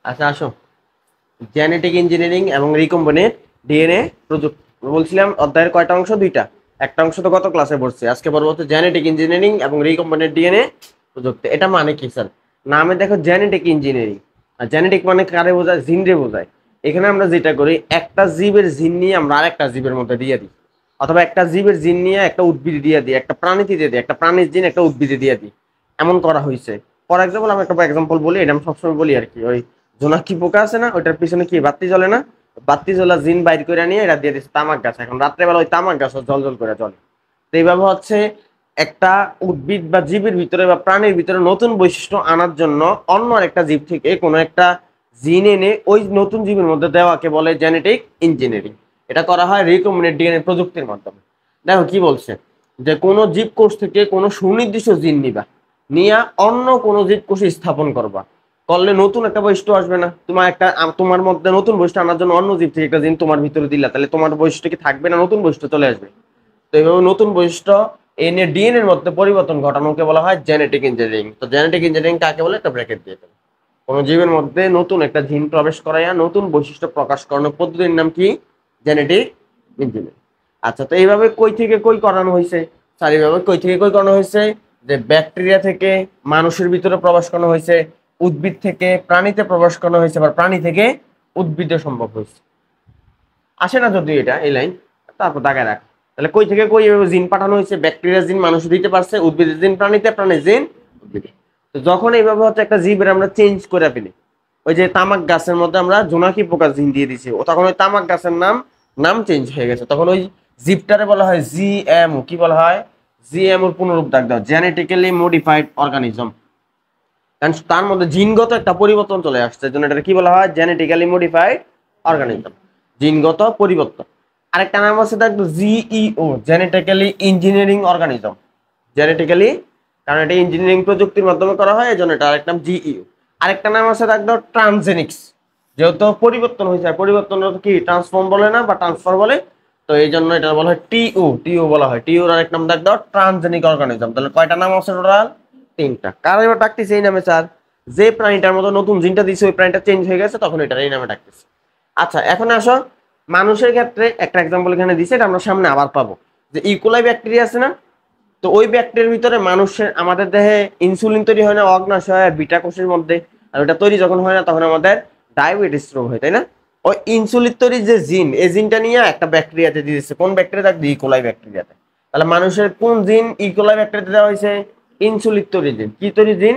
আচ্ছা আসো, genetic engineering এবং রিকম্বিনেন্ট ডিএনএ প্রযুক্তি বলছিলাম। অধ্যায়ের কয়টা অংশ? দুইটা। একটা অংশ তো গত ক্লাসে পড়ছি, আজকে পড়বো হচ্ছে জেনেটিক ইঞ্জিনিয়ারিং এবং রিকম্বিনেন্ট ডিএনএ প্রযুক্তি। এটা মানে কি স্যার? নামে দেখো জেনেটিক ইঞ্জিনিয়ারিং, আর জেনেটিক মানে কারে বোঝায়? জিনরে বোঝায়। এখানে আমরা যেটা করি, একটা জীবের জিন নিয়ে আমরা আরেকটা জীবের মধ্যে দিয়ে দিই, অথবা একটা জীবের জিন নিয়ে একটা উদ্ভিদ দিয়ে দিই, একটা প্রাণীতে দিয়ে দিই, একটা প্রাণীর জিন একটা উদ্ভিদে দিয়ে দিই। এমন করা হয়েছে। ফর এক্সাম্পল, আমি একটা এক্সাম্পল বলি, এটা আমি সবসময় বলি আর কি। ওই জোনাকি পোকা আছে না, ওইটার পিছনে কি বাতি জ্বলে না? বাতি জ্বলা জিন বাইর করে নিয়ে এটা দিয়ে দিচ্ছে তামাক গাছ। এখন রাত্রেবেলা ওই তামাক গাছ জল জল করে জ্বলে। তো এইভাবে হচ্ছে একটা উদ্ভিদ বা জীবের ভিতরে বা প্রাণীর ভিতরে নতুন বৈশিষ্ট্য আনার জন্য অন্য একটা জীব থেকে কোনো একটা জিন এনে ওই নতুন জীবের মধ্যে দেওয়াকে বলে জেনেটিক ইঞ্জিনিয়ারিং। এটা করা হয় রিকম্বিনেন্ট ডিএনএ প্রযুক্তির মাধ্যমে। দেখো কি বলছে, যে কোনো জীবকোষ থেকে কোনো সুনির্দিষ্ট জিন নিবা, নিয়ে অন্য কোনো জীবকোষে স্থাপন করবা, করলে নতুন একটা বৈশিষ্ট্য আসবে না? তোমার মধ্যে নতুন বৈশিষ্ট্য আনার জন্য অন্য জীব থেকে একটা জিন তোমার ভিতরে দিলা, তাহলে তোমার বৈশিষ্ট্য কি থাকবে না? নতুন বৈশিষ্ট্য চলে আসবে। তো এইভাবে নতুন বৈশিষ্ট্য এনে ডিএনএ এর মধ্যে পরিবর্তন ঘটানোকে বলা হয় জেনেটিক ইঞ্জিনিয়ারিং। তো জেনেটিক ইঞ্জিনিয়ারিং কাকে বলে? একটা ব্র্যাকেট দিয়ে দেবে। কোন জীবের মধ্যে নতুন একটা জিন প্রবেশ করাইয়া নতুন বৈশিষ্ট্য প্রকাশ করানোর পদ্ধতির নাম কি? Genetic engineering. আচ্ছা, তো এইভাবে কই থেকে কই করানো হয়েছে? স্যার এইভাবে কই থেকে কই করানো হয়েছে? যে ব্যাকটেরিয়া থেকে মানুষের ভিতরে প্রবেশ করানো হয়েছে, উদ্ভিদ থেকে প্রাণীতে প্রবেশ করানো হয়েছে, আবার প্রাণী থেকে উদ্ভিদে সম্ভব হয়েছে। আসে না যদি এটা এই লাইন, তারপর দাগায় রাখ। তাহলে কই থেকে কই এভাবে জিন পাঠানো হয়েছে? ব্যাকটেরিয়া জিন মানুষ দিতে পারছে, উদ্ভিদের জিন প্রাণীতে, প্রাণীর জিন উদ্ভিদে। তো যখন এইভাবে হচ্ছে একটা জীবের আমরা চেঞ্জ করে ফেলি, ওই যে তামাক গাছের মধ্যে আমরা জোনাকি পোকার জিন দিয়ে দিছি, ও তখন ওই তামাক গাছের নাম নাম চেঞ্জ হয়ে গেছে, তখন ওই জীবটারে বলা হয় জিএমও। কি বলা হয়? জিএমওর পুনরূপ ডাক দাও, জেনেটিক্যালি মডিফাইড অর্গানিজম। কারণ তার মধ্যে জিনগত একটা পরিবর্তন চলে আসছে, জন্য এটা কি বলা হয়? জেনেটিক্যালি মডিফাইড অর্গানিজম, জিনগত পরিবর্তন। আরেকটা নাম আছে দেখো GEO, genetically engineering organism. Genetically, কারণ এটা ইঞ্জিনিয়ারিং প্রযুক্তির মাধ্যমে করা হয়, এই জন্য এটা আরেকটা নাম জিইও। আরেকটা নাম আছে দেখো ট্রান্সজেনিক্স, যেহেতু পরিবর্তন হয়েছে, পরিবর্তন কি ট্রান্সফর্ম বলে না বা ট্রান্সফার বলে, তো এই জন্য এটা বলা হয় টিও। টিও বলা হয়, টিওর আরেক নাম দেখো ট্রান্সজেনিক অর্গানিজম। তাহলে কয়টা নাম আছে টোটাল? তিনটা। কারণ এবার ডাকতেছে এই নামে স্যার, যে প্রাণীটার মতো নতুন জিনটা দিছে ওই প্রাণীটা চেঞ্জ হয়ে গেছে, তখন এটা এই নামে ডাকতেছে। আচ্ছা, এখন আসো মানুষের ক্ষেত্রে একটা এক্সাম্পল এখানে দিছে, এটা আমরা সামনে আবার পাবো। যে ইকোলাই ব্যাকটেরিয়া আছে না, তো ওই ব্যাকটেরিয়ার ভিতরে মানুষের আমাদের দেহে ইনসুলিন তৈরি হয় না অগ্নাশয় বিটা কোষের মধ্যে, আর ওটা তৈরি যখন হয় না তখন আমাদের ডায়াবেটিস রোগ হয়, তাই না? ওই ইনসুলিন তৈরি যে জিন, এই জিনটা নিয়ে একটা ব্যাকটেরিয়াতে দিয়ে দিচ্ছে। কোন ব্যাকটেরিয়া? থাকবে ইকোলাই ব্যাকটেরিয়াতে। তাহলে মানুষের কোন জিন ইকোলাই ব্যাকটেরিয়াতে দেওয়া হয়েছে? ইনসুলিন তৈরি জিন। কি তৈরি জিন?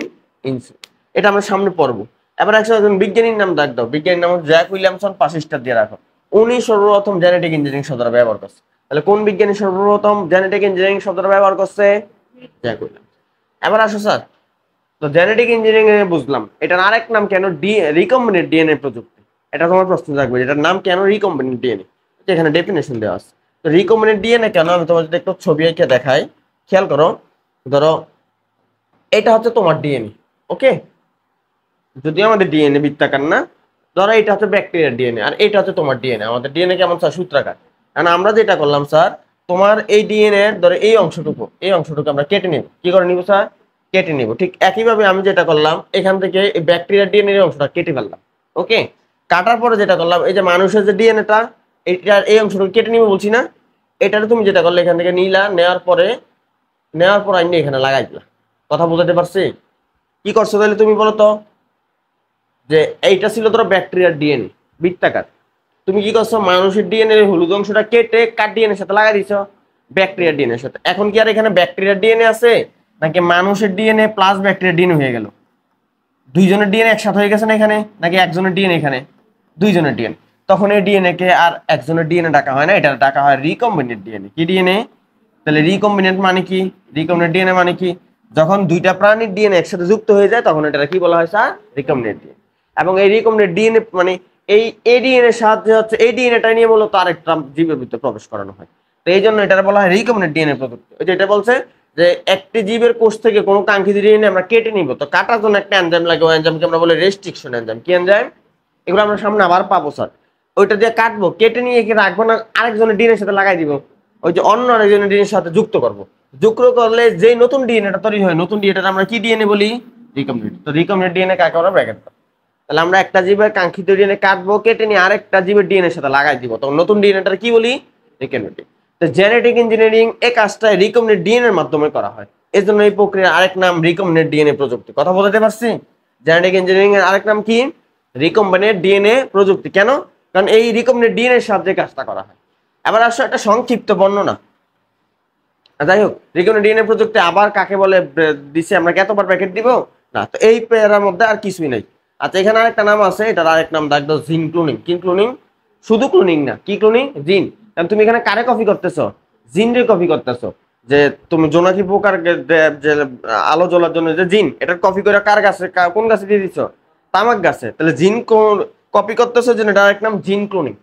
ইনসুলিন। এটা আমরা সামনে পড়বো। এবার একজন বিজ্ঞানীর নাম ডাক দাও। বিজ্ঞানীর নাম জ্যাক উইলিয়ামসন, 5 স্টার দিয়ে রাখো। উনি সর্বপ্রথম জেনেটিক ইঞ্জিনিয়ারিং শব্দটা ব্যবহার করছে। তাহলে কোন বিজ্ঞানী সর্বপ্রথম জেনেটিক ইঞ্জিনিয়ারিং শব্দটা ব্যবহার করছে? Jack Williams. এবার আসো স্যার, তো জেনেটিক ইঞ্জিনিয়ারিং এ বুঝলাম, এটার আরেক নাম কেন? রিকম্বিনেন্ট ডিএনএ প্রযুক্তি। এটা তোমার প্রশ্ন থাকবে, এটার নাম কেন রিকম্বিনেন্ট ডিএনএ? এখানে ডেফিনেশন দেওয়া আছে। তো রিকম্বিনেন্ট ডিএনএ কেন, আমি তোমার যদি একটু ছবি এঁকে দেখাই, খেয়াল করো। ধরো এটা হচ্ছে তোমার ডিএনএ, ওকে? যদি আমাদের ডিএনএ বৃত্তাকার না, ধরো এটা হচ্ছে ব্যাকটেরিয়ার ডিএনএ, আর এটা হচ্ছে তোমার ডিএনএ। আমাদের ডিএনএ কেমন স্যার? সূত্রাকার। কারণ আমরা যেটা করলাম স্যার, তোমার এই ডিএনএ ধরো এই অংশটুকু আমরা কেটে নিব। কি করে নিব স্যার? কেটে নিব। ঠিক একইভাবে আমি যেটা করলাম, এখান থেকে এই ব্যাকটেরিয়ার ডিএনএ এর অংশটা কেটে ফেললাম, ওকে? কাটার পরে যেটা করলাম, এই যে মানুষের যে ডিএনএটা, এইটার এই অংশটুকু কেটে নিব বলছি না, এটারে তুমি যেটা করলে এখান থেকে নিলা, নেওয়ার পর আইনি এখানে লাগাই দিলা। কথা বুঝাতে পারছি? কি করছো তাহলে তুমি বলো তো? যে এইটা ছিল ধরো ব্যাকটেরিয়ার ডিএনএ বৃত্তাকার, তুমি কি করছো? মানুষের ডিএনএ হলুদ অংশটা কেটে কার ডিএনএ সাথে লাগাই দিছো? ব্যাকটেরিয়ার ডিএনএ সাথে। এখন কি আর এখানে ব্যাকটেরিয়ার ডিএনএ আছে, নাকি মানুষের ডিএনএ প্লাস ব্যাকটেরিয়ার ডিএনএ হয়ে গেল? দুইজনের ডিএনএ একসাথে হয়ে গেছে না এখানে, নাকি একজনের ডিএনএ এখানে? দুইজনের ডিএনএ। তখন এই ডিএনএ কে আর একজনের ডিএনএ ডাকা হয় না, এটা ডাকা হয় রিকম্বিনেন্ট ডিএনএ। কি ডিএনএ? তাহলে রিকম্বিনেন্ট মানে কি? রিকম্বিনেন্ট ডিএনএ মানে কি? যখন দুইটা প্রাণীর ডিএনএ একসাথে যুক্ত হয়ে যায় তখন এটা কি বলা হয় স্যার? Recombinant DNA. এবং এই রিকম্বিনেন্ট ডিএনএ মানে এই এডিএনএ এর সাহায্যে হচ্ছে এই ডিএনএটা নিয়ে মূলত আরেকটা জীবের ভিতরে প্রবেশ করানো হয়। তো এই জন্য এটা বলা হয় রিকম্বিনেন্ট ডিএনএ প্রযুক্তি। ওই যে এটা বলছে যে একটি জীবের কোষ থেকে কোনো কাঙ্ক্ষিত ডিএনএ আমরা কেটে নিব, তো কাটার জন্য একটা এনজাইম লাগে, ওই এনজাইমকে আমরা বলি রেস্ট্রিকশন এনজাইম। কি এনজাইম? এগুলো আমরা সামনে আবার পাবো স্যার। ওইটা দিয়ে কাটবো, কেটে নিয়ে কি রাখবো না, আরেকজনের ডিএনএর সাথে লাগাই দিব, ওই যে অন্য আরেকজনের ডিএনএর সাথে যুক্ত করব। যুক্ত করলে যে নতুন ডিএনএটা তৈরি হয়, নতুন ডিএনএটা আমরা কি ডিএনএ বলি? রিকম্বিনেন্ট। তো রিকম্বিনেন্ট ডিএনএ কাকে আমরা ব্র্যাকেট দাও। তাহলে আমরা একটা জীবের কাঙ্ক্ষিত ডিএনএ কাটবো, কেটে নিয়ে আরেকটা জীবের ডিএনএ এর সাথে লাগাই দিব, তখন নতুন ডিএনএটার কি বলি? রিকম্বিনেন্ট। তো জেনেটিক ইঞ্জিনিয়ারিং এই কাজটা রিকম্বিনেন্ট ডিএনএ এর মাধ্যমে করা হয়। এর জন্য এই প্রক্রিয়ার আরেক নাম রিকম্বিনেন্ট ডিএনএ প্রযুক্তি। কথা বলতে পারছি? জেনেটিক ইঞ্জিনিয়ারিং এর আরেক নাম কি? রিকম্বিনেন্ট ডিএনএ প্রযুক্তি। কেন? কারণ এই রিকম্বিনেন্ট ডিএনএ এর সাহায্যে কাজটা করা হয়। এবার আসলে একটা সংক্ষিপ্ত বর্ণনা। যাই হোক, রিকম্বিনেন্ট ডিএনএ প্রযুক্তি আবার কাকে বলে দিছে, আমরা কতবার ব্র্যাকেট দিব না, তো এই পেয়ারের মধ্যে আর কিছুই নাই। আচ্ছা, এখানে আরেকটা নাম আছে, এটার আরেক নাম দাগ দাও জিন ক্লোনিং। কি ক্লোনিং? শুধু ক্লোনিং না, কি ক্লোনিং? জিন। কারণ তুমি এখানে কারে কপি করতেছো? জিনরে কপি করতেছো। যে তুমি জোনাকি পোকার যে আলো জ্বলার জন্য যে জিন, এটা কপি করে কার গাছে, কোন গাছে দিয়ে দিচ্ছ? তামাক গাছে। তাহলে জিন কপি করতেছো, জন্য এটা আরেক নাম জিন ক্লোনিং।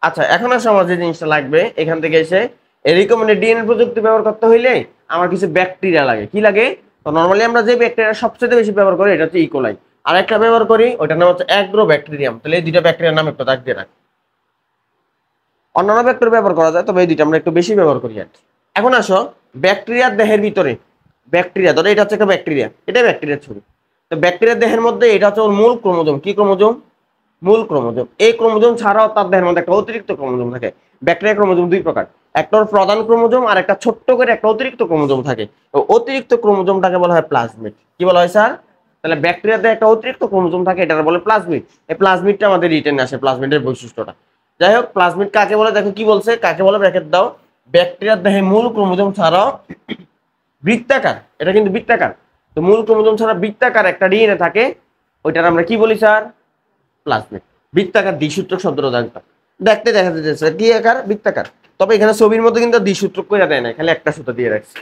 আচ্ছা, এখন আসলে আমার যে জিনিসটা লাগবে এখান থেকে এসে, এই রিকম্বিনেন্ট ডিএনএ প্রযুক্তি ব্যবহার করতে হইলে আমার কিছু ব্যাকটেরিয়া লাগে। কি লাগে? তো নরমালি আমরা যে ব্যাকটেরিয়া সবচেয়ে বেশি ব্যবহার করি এটা হচ্ছে ইকোলাই। আর একটা ব্যবহার করি, ওটার নাম হচ্ছে অ্যাগ্রোব্যাকটেরিয়াম। তাহলে এই দুইটা ব্যাকটেরিয়ার নাম একটু দাগ দিয়ে রাখ। অন্যান্য ব্যাকটেরিয়া ব্যবহার করা যায়, তবে এই দুইটা আমরা একটু বেশি ব্যবহার করি আর কি। এখন আসো, ব্যাকটেরিয়ার দেহের ভিতরে, ব্যাকটেরিয়া ধরো এটা হচ্ছে একটা ব্যাকটেরিয়া, এটা ব্যাকটেরিয়ার ছবি। তো ব্যাকটেরিয়ার দেহের মধ্যে এটা হচ্ছে ওর মূল ক্রোমোজোম। কি ক্রোমোজোম? মূল ক্রোমোজোম। এই ক্রোমোজোম ছাড়াও তার দেহের মধ্যে একটা অতিরিক্ত ক্রোমোজোম থাকে। ব্যাকটেরিয়া ক্রোমোজোম দুই প্রকার, একটা ওর প্রধান ক্রোমোজোম আর একটা ছোট্ট করে একটা অতিরিক্ত ক্রোমোজোম থাকে। অতিরিক্ত ক্রোমোজোমটাকে বলা হয় প্লাজমিড। কি বলা হয় স্যার? তাহলে ব্যাকটেরিয়াতে একটা অতিরিক্ত ক্রোমোজোম থাকে, এটা বলে প্লাজমিড। এই প্লাজমিডটা আমাদের রিটেনে আসে, প্লাজমিডের বৈশিষ্ট্যটা। যাই হোক, প্লাজমিড কাকে বলে দেখো, কি বলছে কাকে বলে, ব্র্যাকেট দাও। ব্যাকটেরিয়ার দেহে মূল ক্রোমোজোম ছাড়াও বৃত্তাকার, এটা কিন্তু বৃত্তাকার, তো মূল ক্রোমোজোম ছাড়া বৃত্তাকার একটা ডিএনএ থাকে, ওইটার আমরা কি বলি স্যার? প্লাজমিড। বৃত্তাকার দ্বিসূত্রক শব্দটা জানতাম, দেখতে দেখা যাচ্ছে কি আকার? বৃত্তাকার। তবে এখানে ছবির মধ্যে কিন্তু দ্বিসূত্রক করে দেয় না, খালি একটা সূত্র দিয়ে রাখছে।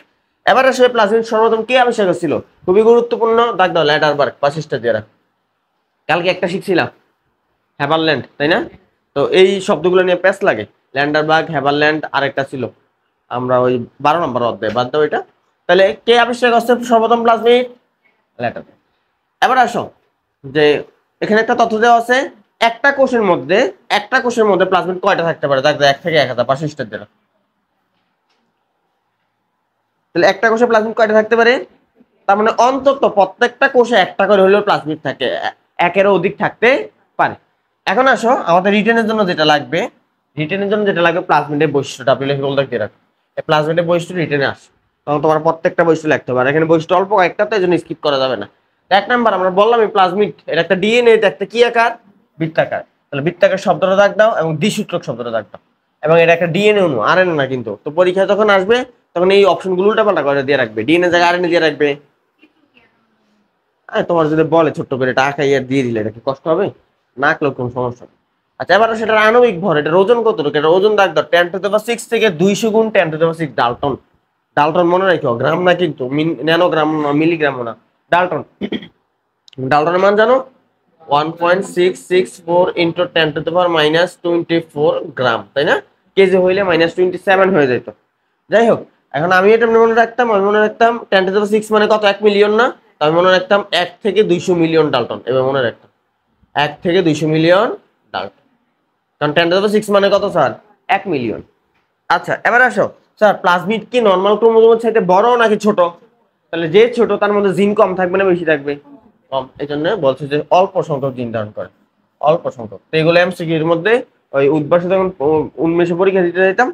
এবার আসলে প্লাজমিড সর্বপ্রথম কে আবিষ্কার ছিল? খুবই গুরুত্বপূর্ণ, দাগ দাও ল্যাডারবার্গ, পাঁচিশটা দিয়ে রাখ। কালকে একটা শিখছিলাম হ্যাবারল্যান্ড, তাই না? তো এই শব্দগুলো নিয়ে প্যাচ লাগে। ল্যান্ডারবার্গ, হ্যাবারল্যান্ড, আরেকটা ছিল আমরা ওই 12 নম্বর অধ্যায়ে, বাদ দাও এটা। তাহলে কে আবিষ্কার করছে সর্বপ্রথম প্লাজমিড? ল্যাডার। এবার আসো, যে এখানে একটা তথ্য দেওয়া আছে, একটা কোষের মধ্যে প্লাজমিড কয়টা থাকতে পারে? দেখ 1 থেকে 1000, 65 দিন। তাহলে একটা কোষে প্লাজমিড কয়টা থাকতে পারে? তার মানে অন্তত প্রত্যেকটা কোষে একটা করে হলেও প্লাজমিড থাকে, একেরও অধিক থাকতে পারে। এখন আসো, আমাদের রিটেনের জন্য যেটা লাগবে, প্লাজমিডের বৈশিষ্ট্যটা আপনি লিখে বলতে দিয়ে রাখো। এই প্লাজমিডের বৈশিষ্ট্য রিটেনে আসে, তখন তোমার প্রত্যেকটা বৈশিষ্ট্য লিখতে হবে। এখানে বৈশিষ্ট্য অল্প কয়েকটা, তো এই জন্য স্কিপ করা যাবে না। এক নাম্বার আমরা বললাম এই প্লাজমিড, এটা একটা ডিএনএ, এটা একটা কি আকার? বৃত্তাকার। তাহলে বৃত্তাকার শব্দটা দাগ দাও এবং দ্বিসূত্রক শব্দটা দাগ দাও। এবং এটা একটা ডিএনএ অণু, আরএনএ না কিন্তু। তো পরীক্ষায় যখন আসবে তখন এই অপশনগুলো উল্টাপাল্টা করে দিয়ে রাখবে, ডিএনএ জায়গায় আরএনএ দিয়ে রাখবে। তোমার যদি বলে ছোট্ট করে এটা আঁকাই আর দিয়ে দিলে, এটা কি কষ্ট হবে? না আঁকলেও কোনো সমস্যা নেই। আচ্ছা, এবার সেটার আণবিক ভর, এটার ওজন কতটুকু? এটা ওজন দাগ দাও 10⁶ থেকে 200 গুণ 10⁶ ডালটন। ডালটন মনে রাখো, গ্রাম না কিন্তু, ন্যানোগ্রাম না, মিলিগ্রামও না, ডালটন। ডালটনের মান জানো? 1.664 ইন্টু 10⁻⁻24 গ্রাম, তাই না? কেজি হইলে -27 হয়ে যেত। যাই হোক, এখন আমি এটা মনে রাখতাম, 10⁶ মানে কত? 1 মিলিয়ন না? আমি মনে রাখতাম 1 থেকে 200 মিলিয়ন ডালটন। এবার মনে রাখতাম 1 থেকে 200 মিলিয়ন ডালটন, কারণ 10⁶ মানে কত স্যার? 1 মিলিয়ন। আচ্ছা, এবার আসো স্যার, প্লাজমিড কি নর্মাল ক্রোমোজোমের চাইতে বড় নাকি ছোট? তাহলে যে ছোট তার মধ্যে জিন কম থাকবে না বেশি থাকবে? কম। এই জন্য বলছে যে অল্প সংখ্যক জিন ধারণ করে, অল্প সংখ্যক। তো এগুলো এমসিকিউ এর মধ্যে ওই উদ্ভাসে যখন উন্মেষে পরীক্ষা দিতে যেতাম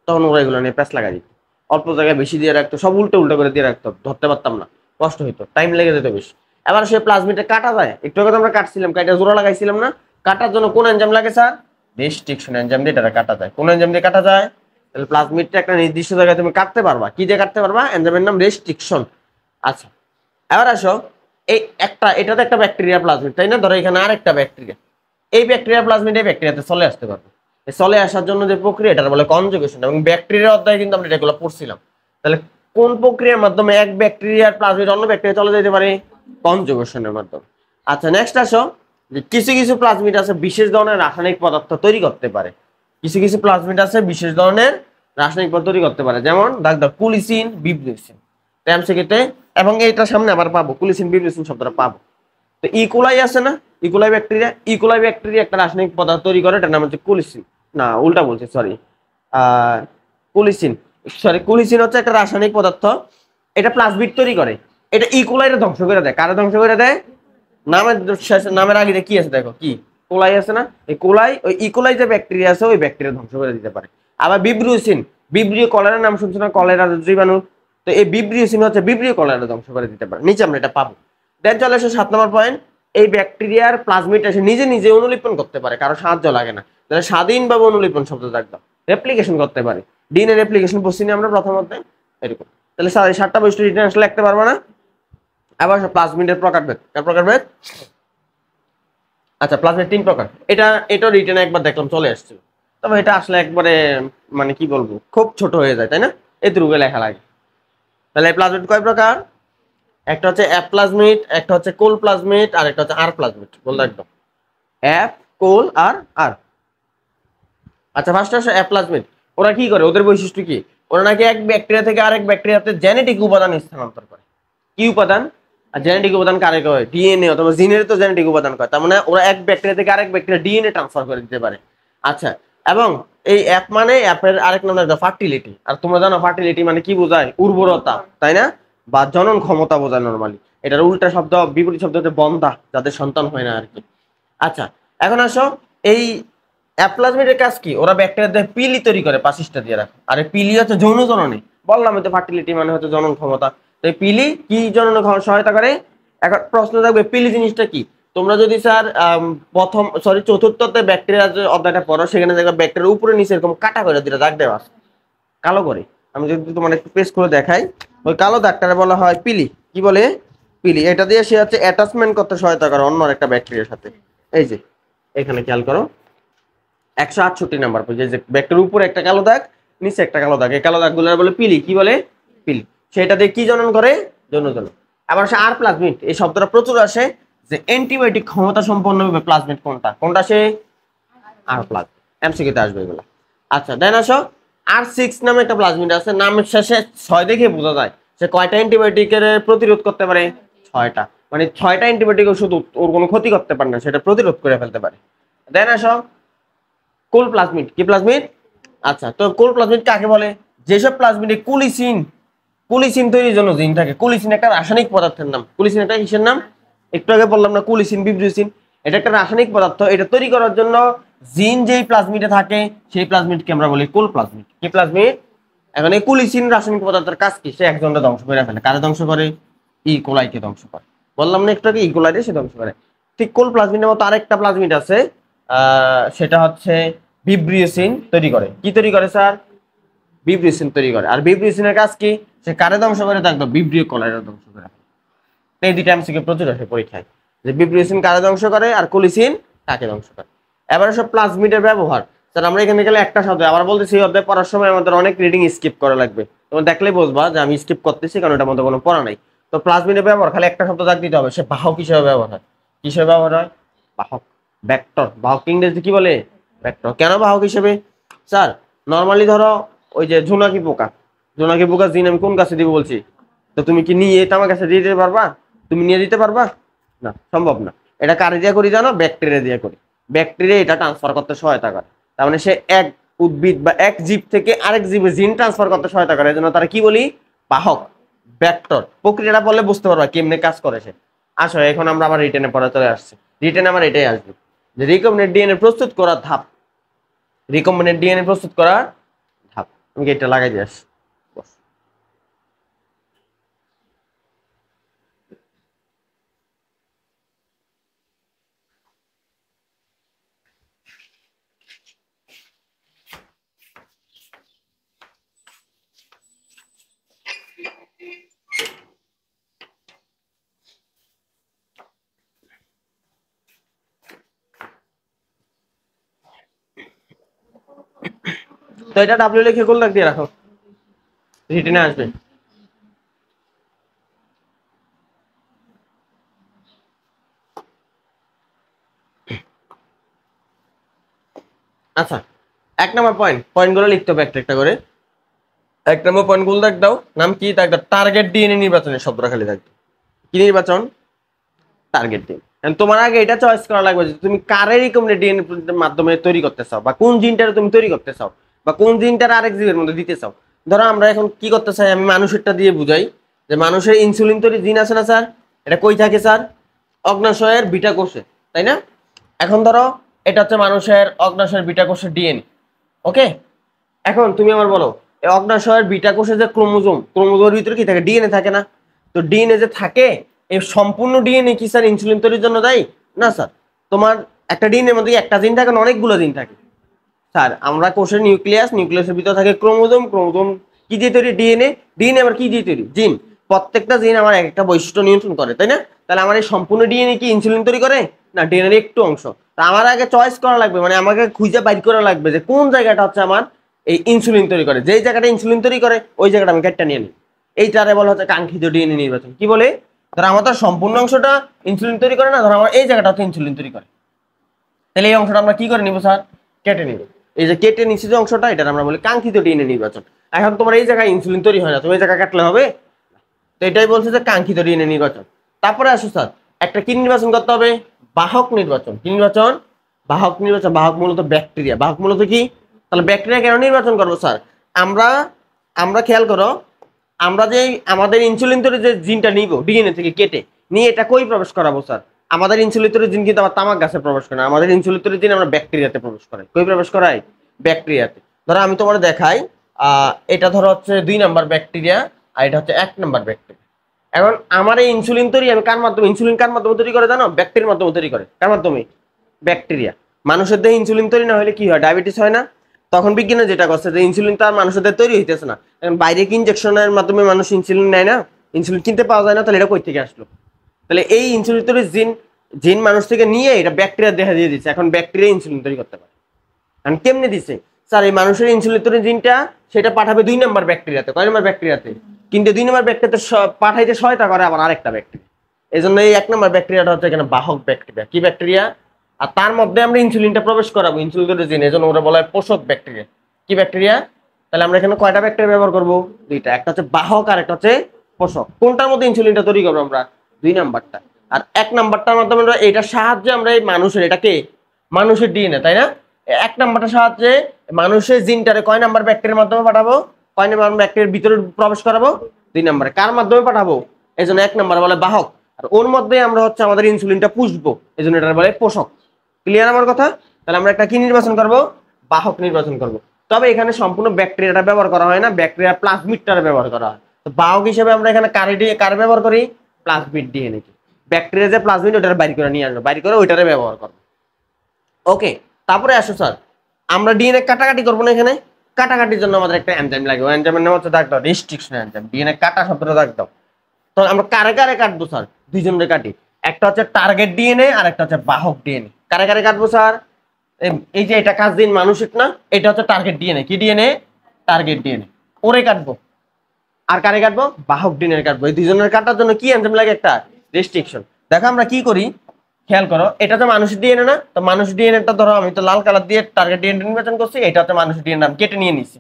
তখন ওরা এগুলো নিয়ে প্যাচ লাগাই দিত, অল্প জায়গায় বেশি দিয়ে রাখতো, সব উল্টো করে দিয়ে রাখতো, ধরতে পারতাম না, কষ্ট হইতো, টাইম লেগে যেত বেশি। এবার সে প্লাজমিডটা কাটা যায়, একটু আগে আমরা কাটছিলাম, কাটা জোড়া লাগাইছিলাম না? কাটার জন্য কোন এনজাইম লাগে স্যার? রেস্ট্রিকশন এনজাইম দিয়ে এটা কাটা যায়। কোন এনজাইম দিয়ে কাটা যায়? তাহলে প্লাজমিডটা একটা নির্দিষ্ট জায়গায় তুমি কাটতে পারবা, কি দিয়ে কাটতে পারবা? এনজাইমের নাম রেস্ট্রিকশন। আচ্ছা, এবার আসো, এই একটা, এটা তো একটা ব্যাকটেরিয়া প্লাজমিড, তাই না? ধরো এখানে আরেকটা ব্যাকটেরিয়া, এই ব্যাকটেরিয়া প্লাজমিড এই ব্যাকটেরিয়াতে চলে আসতে পারবে। এই চলে আসার জন্য যে প্রক্রিয়া, এটা বলে কনজুগেশন, এবং ব্যাকটেরিয়ার অধ্যায়ে কিন্তু আমরা এগুলো পড়ছিলাম। তাহলে কোন প্রক্রিয়ার মাধ্যমে এক ব্যাকটেরিয়ার প্লাজমিড অন্য ব্যাকটেরিয়া চলে যেতে পারে? কনজুগেশনের মাধ্যমে। আচ্ছা, নেক্সট আসো, যে কিছু কিছু প্লাজমিড আছে বিশেষ ধরনের রাসায়নিক পদার্থ তৈরি করতে পারে। কিছু কিছু প্লাজমিড আছে বিশেষ ধরনের রাসায়নিক পদার্থ তৈরি করতে পারে, যেমন ডাক্তার কুলিসিন, বিব্লিউসিন, ট্যামসেকেটে, এবং এইটা সামনে আবার পাবো, কুলিসিন বিব্লিউসিন শব্দটা পাবো। তো ইকোলাই আছে না, ইকোলাই ব্যাকটেরিয়া একটা রাসায়নিক পদার্থ তৈরি করে, এটার নাম হচ্ছে কুলিসিন। না, উল্টা বলছি, সরি, কুলিসিন হচ্ছে একটা রাসায়নিক পদার্থ, এটা প্লাজমিড তৈরি করে, এটা ইকোলাইরে ধ্বংস করে দেয়। কারা ধ্বংস করে দেয়? নামের নামের আগে কি আছে দেখো, কি কোলাই আছে না, এই কোলাই ওই ইকোলাই যে ব্যাকটেরিয়া আছে ওই ব্যাকটেরিয়া ধ্বংস করে দিতে পারে। আবার বিব্রিওসিন, বিব্রিও কলেরার নাম শুনছো না, কলেরা জীবাণু, তো এই বিব্রিওসিন হচ্ছে বিব্রিও কলেরা ধ্বংস করে দিতে পারে। নিচে আমরা এটা পাবো। দেন চলে আসে 7 নম্বর পয়েন্ট, এই ব্যাকটেরিয়ার প্লাজমিড এসে নিজে নিজে অনুলিপন করতে পারে, কারো সাহায্য লাগে না, তাহলে স্বাধীনভাবে অনুলিপন শব্দ থাকবে, রেপ্লিকেশন করতে পারে। ডিএনএ রেপ্লিকেশন পড়ছি না আমরা প্রথমত, এরকম। তাহলে 7টা বৈশিষ্ট্য রিটার্ন আসলে লিখতে পারবো না। আবার প্লাজমিডের প্রকারভেদ, প্রকারভেদ, আচ্ছা প্লাজমিড 3 প্রকার, এটা রিটেনে একবার দেখলাম চলে আসছিল, তবে এটা আসলে একবারে মানে কি বলবো খুব ছোট হয়ে যায়, তাই না, এতটুকু লেখা লাগে। তাহলে প্লাজমিড কয় প্রকার, একটা হচ্ছে অ্যাপ প্লাজমিড, একটা হচ্ছে কোল প্লাজমিড, আর একটা হচ্ছে আর প্লাজমিড। বলতে একদম অ্যাপ, কোল আর আর। আচ্ছা ফার্স্ট হচ্ছে অ্যাপ প্লাজমিড। ওরা কি করে, ওদের বৈশিষ্ট্য কি, ওরা নাকি এক ব্যাকটেরিয়া থেকে আরেক ব্যাকটেরিয়াতে জেনেটিক উপাদান স্থানান্তর করে। কি উপাদান, আর জেনেটিক উপাদান কারে কয়, ডিএনএ অথবা জিনের তো জেনেটিক উপাদান কয়, তার মানে ওরা এক ব্যাকটেরিয়া থেকে আরেক ব্যাকটেরিয়া ডিএনএ ট্রান্সফার করে দিতে পারে। আচ্ছা, এবং এই অ্যাপ মানে অ্যাপের আরেক নাম হচ্ছে ফার্টিলিটি, আর তোমরা জানো ফার্টিলিটি মানে কি বোঝায়, উর্বরতা, তাই না, বা জনন ক্ষমতা বোঝায় নরমালি। এটার উল্টা শব্দ, বিপরীত শব্দ হচ্ছে বন্ধা, যাদের সন্তান হয় না আর কি। আচ্ছা এখন আসো, এই অ্যাপ্লাজমিডের কাজ কি, ওরা ব্যাকটেরিয়া দিয়ে পিলি তৈরি করে, পাশিসটা দিয়ে রাখে, আর এই পিলি হচ্ছে যৌন জননে, বললাম তো ফার্টিলিটি মানে হচ্ছে জনন ক্ষমতা, তো এই পিলি কি জনন সহায়তা করে। এখন প্রশ্ন থাকবে পিলি জিনিসটা কি, তোমরা যদি স্যার চতুর্থতে ব্যাকটেরিয়া যে অধ্যায়টা পড়ো, সেখানে দেখবে ব্যাকটেরিয়ার উপরে নিচে এরকম কাটা করে দিলে দাগ দেওয়া আছে কালো করে। আমি যদি তোমার একটু পেস্ট করে দেখাই, ওই কালো দাগটারে বলা হয় পিলি। কি বলে, পিলি। এটা দিয়ে সে হচ্ছে অ্যাটাচমেন্ট করতে সহায়তা করে অন্য একটা ব্যাকটেরিয়ার সাথে। এই যে এখানে খেয়াল করো 168 নাম্বার পেজে, যে ব্যাকটেরিয়ার উপরে একটা কালো দাগ, নিচে একটা কালো দাগ, এই কালো দাগগুলো বলে পিলি। কি বলে, পিলি। সেটা দিয়ে কি জনন করে, যৌন জনন। আবার আসে আর প্লাজমিড, এই শব্দটা প্রচুর আসে, যে অ্যান্টিবায়োটিক ক্ষমতা সম্পন্ন প্লাজমিড কোনটা, কোনটা সে আর প্লাজ, এমসিকিউতে আসবে এগুলো। আচ্ছা দেন আসো R6 নামে একটা প্লাজমিড আছে, নামের শেষে 6 দেখে বোঝা যায় সে কয়টা অ্যান্টিবায়োটিকের প্রতিরোধ করতে পারে, 6টা, মানে 6টা অ্যান্টিবায়োটিক ওষুধ ওর কোনো ক্ষতি করতে পারে না, সেটা প্রতিরোধ করে ফেলতে পারে। দেন আসো কোল প্লাজমিড। কি প্লাজমিড, আচ্ছা তো কোল প্লাজমিড কাকে বলে, যেসব প্লাজমিডে কুলিসিন, কুলিসিন তৈরির জন্য জিন থাকে। কুলিসিন একটা রাসায়নিক পদার্থের নাম, কুলিসিন একটা কিসের নাম, একটু আগে বললাম না, কুলিসিন বিব্রিওসিন, এটা একটা রাসায়নিক পদার্থ, এটা তৈরি করার জন্য জিন যেই প্লাজমিডে থাকে সেই প্লাজমিডকে আমরা বলি কোল প্লাজমিড। কি প্লাজমিড, এখন এই কুলিসিন রাসায়নিক পদার্থের কাজ কি, সে একজনটা ধ্বংস করে ফেলে, কারে ধ্বংস করে, ই কোলাইকে ধ্বংস করে, বললাম না একটু আগে ই কোলাইকে সে ধ্বংস করে। ঠিক কোল প্লাজমিডের মতো আরেকটা প্লাজমিড আছে, সেটা হচ্ছে বিব্রিওসিন তৈরি করে। কি তৈরি করে স্যার, বিব্রিওসিন তৈরি করে। আর বিব্রিওসিনের কাজ কি, সে কারে ধ্বংস করে, থাকবে বিব্রিও কলাইরা ধ্বংস করে। এই দুইটা এমসিকে প্রচুর আসে পরীক্ষায়, যে বিব্রিওসিন কারে ধ্বংস করে আর কোলিসিন কাকে ধ্বংস করে। এবারে সব প্লাজমিডের ব্যবহার, স্যার আমরা এখানে গেলে একটা শব্দ আবার বলতেছি, এই অধ্যায় পড়ার সময় আমাদের অনেক রিডিং স্কিপ করা লাগবে, তোমরা দেখলেই বুঝবা যে আমি স্কিপ করতেছি, কারণ এটার মধ্যে কোনো পড়া নাই। তো প্লাজমিডের ব্যবহার খালি একটা শব্দ দাগ দিতে হবে, সে বাহক হিসেবে ব্যবহার হয়। কিসের ব্যবহার হয়, বাহক, ভেক্টর। বাহক ইংরেজি কি বলে, ভেক্টর। কেন বাহক হিসেবে, স্যার নরমালি ধরো ওই যে জোনাকি পোকা, জোনাকি পোকা জিন আমি কোন গাছে দিব বলছি, তো তুমি কি নিয়ে এটা আমার কাছে দিয়ে দিতে পারবা, তুমি নিয়ে দিতে পারবা না, সম্ভব না। এটা কারে দিয়ে করি জানো, ব্যাকটেরিয়া দিয়ে করি। ব্যাকটেরিয়া এটা ট্রান্সফার করতে সহায়তা করে, তার মানে সে এক উদ্ভিদ বা এক জীব থেকে আরেক জীবে জিন ট্রান্সফার করতে সহায়তা করে, এজন্য তারা কি বলি, বাহক, ভেক্টর। প্রক্রিয়াটা বললে বুঝতে পারবা কেমনে কাজ করে সে। আসো এখন আমরা আবার রিটেনে পড়া চলে আসছি, রিটেনে আমার এটাই আসবে যে রিকম্বিনেন্ট ডিএনএ প্রস্তুত করার ধাপ, রিকম্বিনেন্ট ডিএনএ প্রস্তুত করার ধাপ। আমি এটা লাগাই দিয়ে আসি। তো এটা ডাব্লিউ লিখে গোল দাগ দিয়ে রাখো, রিটেনে আসবে। আচ্ছা 1 নম্বর পয়েন্ট, পয়েন্টগুলো লিখতে হবে একটা একটা করে। 1 নম্বর পয়েন্ট গোল দাগ দাও, নাম কি, দাগ দাও টার্গেট ডিএনএ নির্বাচনের শব্দটা খালি দাগ দাও। কি নির্বাচন, টার্গেট ডিএনএ। তোমার আগে এটা চয়েস করা লাগবে যে তুমি কারে রিকম্বিনেন্ট ডিএনএ মাধ্যমে তৈরি করতে চাও, বা কোন জিনটারে তুমি তৈরি করতে চাও, বা কোন জিনটারে আরেক জীবের মধ্যে দিতে চাও। ধরো আমরা এখন কি করতে চাই, আমি মানুষেরটা দিয়ে বুঝাই, যে মানুষের ইনসুলিন তৈরি জিন আছে না স্যার, এটা কই থাকে স্যার, অগ্নাশয়ের বিটা কোষে, তাই না? এখন ধরো এটা হচ্ছে মানুষের অগ্নাশয়ের বিটা কোষের ডিএনএ। ওকে, এখন তুমি আমার বলো, এই অগ্নাশয়ের বিটা কোষে যে ক্রোমোজোমের ভিতরে কি থাকে? ডিএনএ থাকে না? তো ডিএনএ যে থাকে, এই সম্পূর্ণ ডিএনএ কি স্যার ইনসুলিন তৈরির জন্য দায়ী? না স্যার। তোমার একটা ডিএনএর মধ্যে একটা জিন থাকে না, অনেকগুলো জিন থাকে স্যার। আমরা কোষের নিউক্লিয়াসের ভিতরে থাকে ক্রোমোজোম কি দিয়ে তৈরি? ডিএনএ আবার কি দিয়ে তৈরি? জিন। প্রত্যেকটা জিন আমার এক একটা বৈশিষ্ট্য নিয়ন্ত্রণ করে, তাই না? তাহলে আমার এই সম্পূর্ণ ডিএনএ কি ইনসুলিন তৈরি করে? না, ডিএনএর একটু অংশ। তা আমার আগে চয়েস করা লাগবে, মানে আমাকে খুঁজে বাইর করা লাগবে যে কোন জায়গাটা হচ্ছে আমার এই ইনসুলিন তৈরি করে। যেই জায়গাটা ইনসুলিন তৈরি করে ওই জায়গাটা আমি কেটে নিয়ে নিই। এইটারে বলা হচ্ছে কাঙ্ক্ষিত ডিএনএ নির্বাচন। কি বলে? ধর আমার তো সম্পূর্ণ অংশটা ইনসুলিন তৈরি করে না, ধর আমার এই জায়গাটা হচ্ছে ইনসুলিন তৈরি করে, তাহলে এই অংশটা আমরা কি করে নিব স্যার? কেটে নিব। এই যে কেটে নিচ্ছি যে অংশটা, এটা আমরা বলি কাঙ্ক্ষিত ডিএনএ নির্বাচন। এখন তোমার এই জায়গায় ইনসুলিন তৈরি হয় না, তুমি এই জায়গা কাটলে হবে? তো এটাই বলছে যে কাঙ্ক্ষিত ডিএনএ নির্বাচন। তারপরে আসো স্যার, একটা কি নির্বাচন করতে হবে? বাহক নির্বাচন। কি নির্বাচন? বাহক নির্বাচন। বাহক মূলত ব্যাকটেরিয়া। বাহক মূলত কি? তাহলে ব্যাকটেরিয়া কেন নির্বাচন করবো স্যার? আমরা আমরা খেয়াল করো, আমরা যে আমাদের ইনসুলিন তৈরি যে জিনটা নিব ডিএনএ থেকে কেটে নিয়ে, এটা কই প্রবেশ করাবো স্যার? আমাদের ইনসুলিন তৈরি জিন কিন্তু আমার তামাক গাছে প্রবেশ করে না, আমাদের ইনসুলিন তৈরি জিন আমরা ব্যাকটেরিয়াতে প্রবেশ করাই। কই প্রবেশ করাই? ব্যাকটেরিয়াতে। ধরো আমি তোমার দেখাই, এটা ধরো হচ্ছে 2 নাম্বার ব্যাকটেরিয়া, আর এটা হচ্ছে 1 নাম্বার ব্যাকটেরিয়া। এখন আমার এই ইনসুলিন তৈরি আমি কার মাধ্যমে, ইনসুলিন কার মাধ্যমে তৈরি করে জানো? ব্যাকটেরিয়ার মাধ্যমে তৈরি করে। কার মাধ্যমে? ব্যাকটেরিয়া। মানুষের দেহে ইনসুলিন তৈরি না হলে কি হয়? ডায়াবেটিস হয় না? তখন বিজ্ঞানে যেটা করছে যে ইনসুলিন তো আর মানুষের দেহে তৈরি হইতেছে না, এখন বাইরে কি ইনজেকশনের মাধ্যমে মানুষ ইনসুলিন নেয় না? ইনসুলিন কিনতে পাওয়া যায় না, তাহলে এটা কই থেকে আসলো? তাহলে এই ইনসুলিন তৈরি জিন জিন মানুষ থেকে নিয়ে এটা ব্যাকটেরিয়া দেহে দিয়ে দিচ্ছে, এখন ব্যাকটেরিয়া ইনসুলিন তৈরি করতে পারে। এখন কেমনে দিচ্ছে স্যার? এই মানুষের ইনসুলিন তৈরি জিনটা সেটা পাঠাবে 2 নাম্বার ব্যাকটেরিয়াতে। কয় নাম্বার ব্যাকটেরিয়াতে? কিন্তু 2 নাম্বার ব্যাকটেরিয়াতে পাঠাইতে সহায়তা করে আবার আরেকটা ব্যাকটেরিয়া। এই জন্য এই 1 নাম্বার ব্যাকটেরিয়াটা হচ্ছে এখানে বাহক ব্যাকটেরিয়া। কি ব্যাকটেরিয়া? আর তার মধ্যে আমরা ইনসুলিনটা প্রবেশ করাবো, ইনসুলিন তৈরি জিন, এই জন্য ওরা বলা হয় পোষক ব্যাকটেরিয়া। কি ব্যাকটেরিয়া? তাহলে আমরা এখানে কয়টা ব্যাকটেরিয়া ব্যবহার করবো? 2টা। একটা হচ্ছে বাহক আর একটা হচ্ছে পোষক। কোনটার মধ্যে ইনসুলিনটা তৈরি করবো আমরা? 2 নাম্বারটা। আর 1 নাম্বারটার মাধ্যমে আমরা এটার সাহায্যে আমরা এই মানুষের, এটাকে মানুষের ডিএনএ, তাই না? 1 নাম্বারটার সাহায্যে মানুষের জিনটারে কয় নাম্বার ব্যাকটেরিয়ার মাধ্যমে পাঠাবো? কয় নাম্বার ব্যাকটেরিয়ার ভিতরে প্রবেশ করাবো? 2 নাম্বারে। কার মাধ্যমে পাঠাবো? এই জন্য 1 নাম্বার বলে বাহক, আর ওর মধ্যে আমরা হচ্ছে আমাদের ইনসুলিনটা পুষবো, এই জন্য এটা বলে পোষক। ক্লিয়ার আমার কথা? তাহলে আমরা একটা কি নির্বাচন করব? বাহক নির্বাচন করব। তবে এখানে সম্পূর্ণ ব্যাকটেরিয়াটা ব্যবহার করা হয় না, ব্যাকটেরিয়া প্লাজমিডটা ব্যবহার করা হয়। তো বাহক হিসেবে আমরা এখানে কার ব্যবহার করি? প্লাজমিড ডিএনএ কে। ব্যাকটেরিয়া যে প্লাজমিড ওটা বাইর করে নিয়ে আসবো, বাইর করে ওইটারে ব্যবহার করবো। ওকে, তারপরে আসো স্যার, আমরা ডিএনএ কাটাকাটি করবো না। এখানে কাটাকাটির জন্য আমাদের একটা এনজাইম লাগবে, এনজাইমের নাম হচ্ছে, দাগ দাও, রেস্ট্রিকশন এনজাইম। ডিএনএ কাটা শব্দটা দাগ দাও। তো আমরা কারে কারে কাটবো স্যার? 2 জনের কাটি। একটা হচ্ছে টার্গেট ডিএনএ আর একটা হচ্ছে বাহক ডিএনএ। কারে কারে কাটবো স্যার? এই যে এটা কাজ দিন মানুষের না, এটা হচ্ছে টার্গেট ডিএনএ। কি ডিএনএ? Target DNA. ওরে কাটবো। আর কারে কাটবো? বাহক ডিএনএ কাটবো। এই 2 জনের কাটার জন্য কি এনজাইম লাগে? একটা রেস্ট্রিকশন। দেখো আমরা কি করি, খেয়াল করো, এটা তো মানুষের ডিএনএ না, তো মানুষের ডিএনএটা ধরো আমি তো লাল কালার দিয়ে টার্গেট ডিএনএ নির্বাচন করছি, এটা হচ্ছে মানুষের ডিএনএ, আমি কেটে নিয়ে নিছি।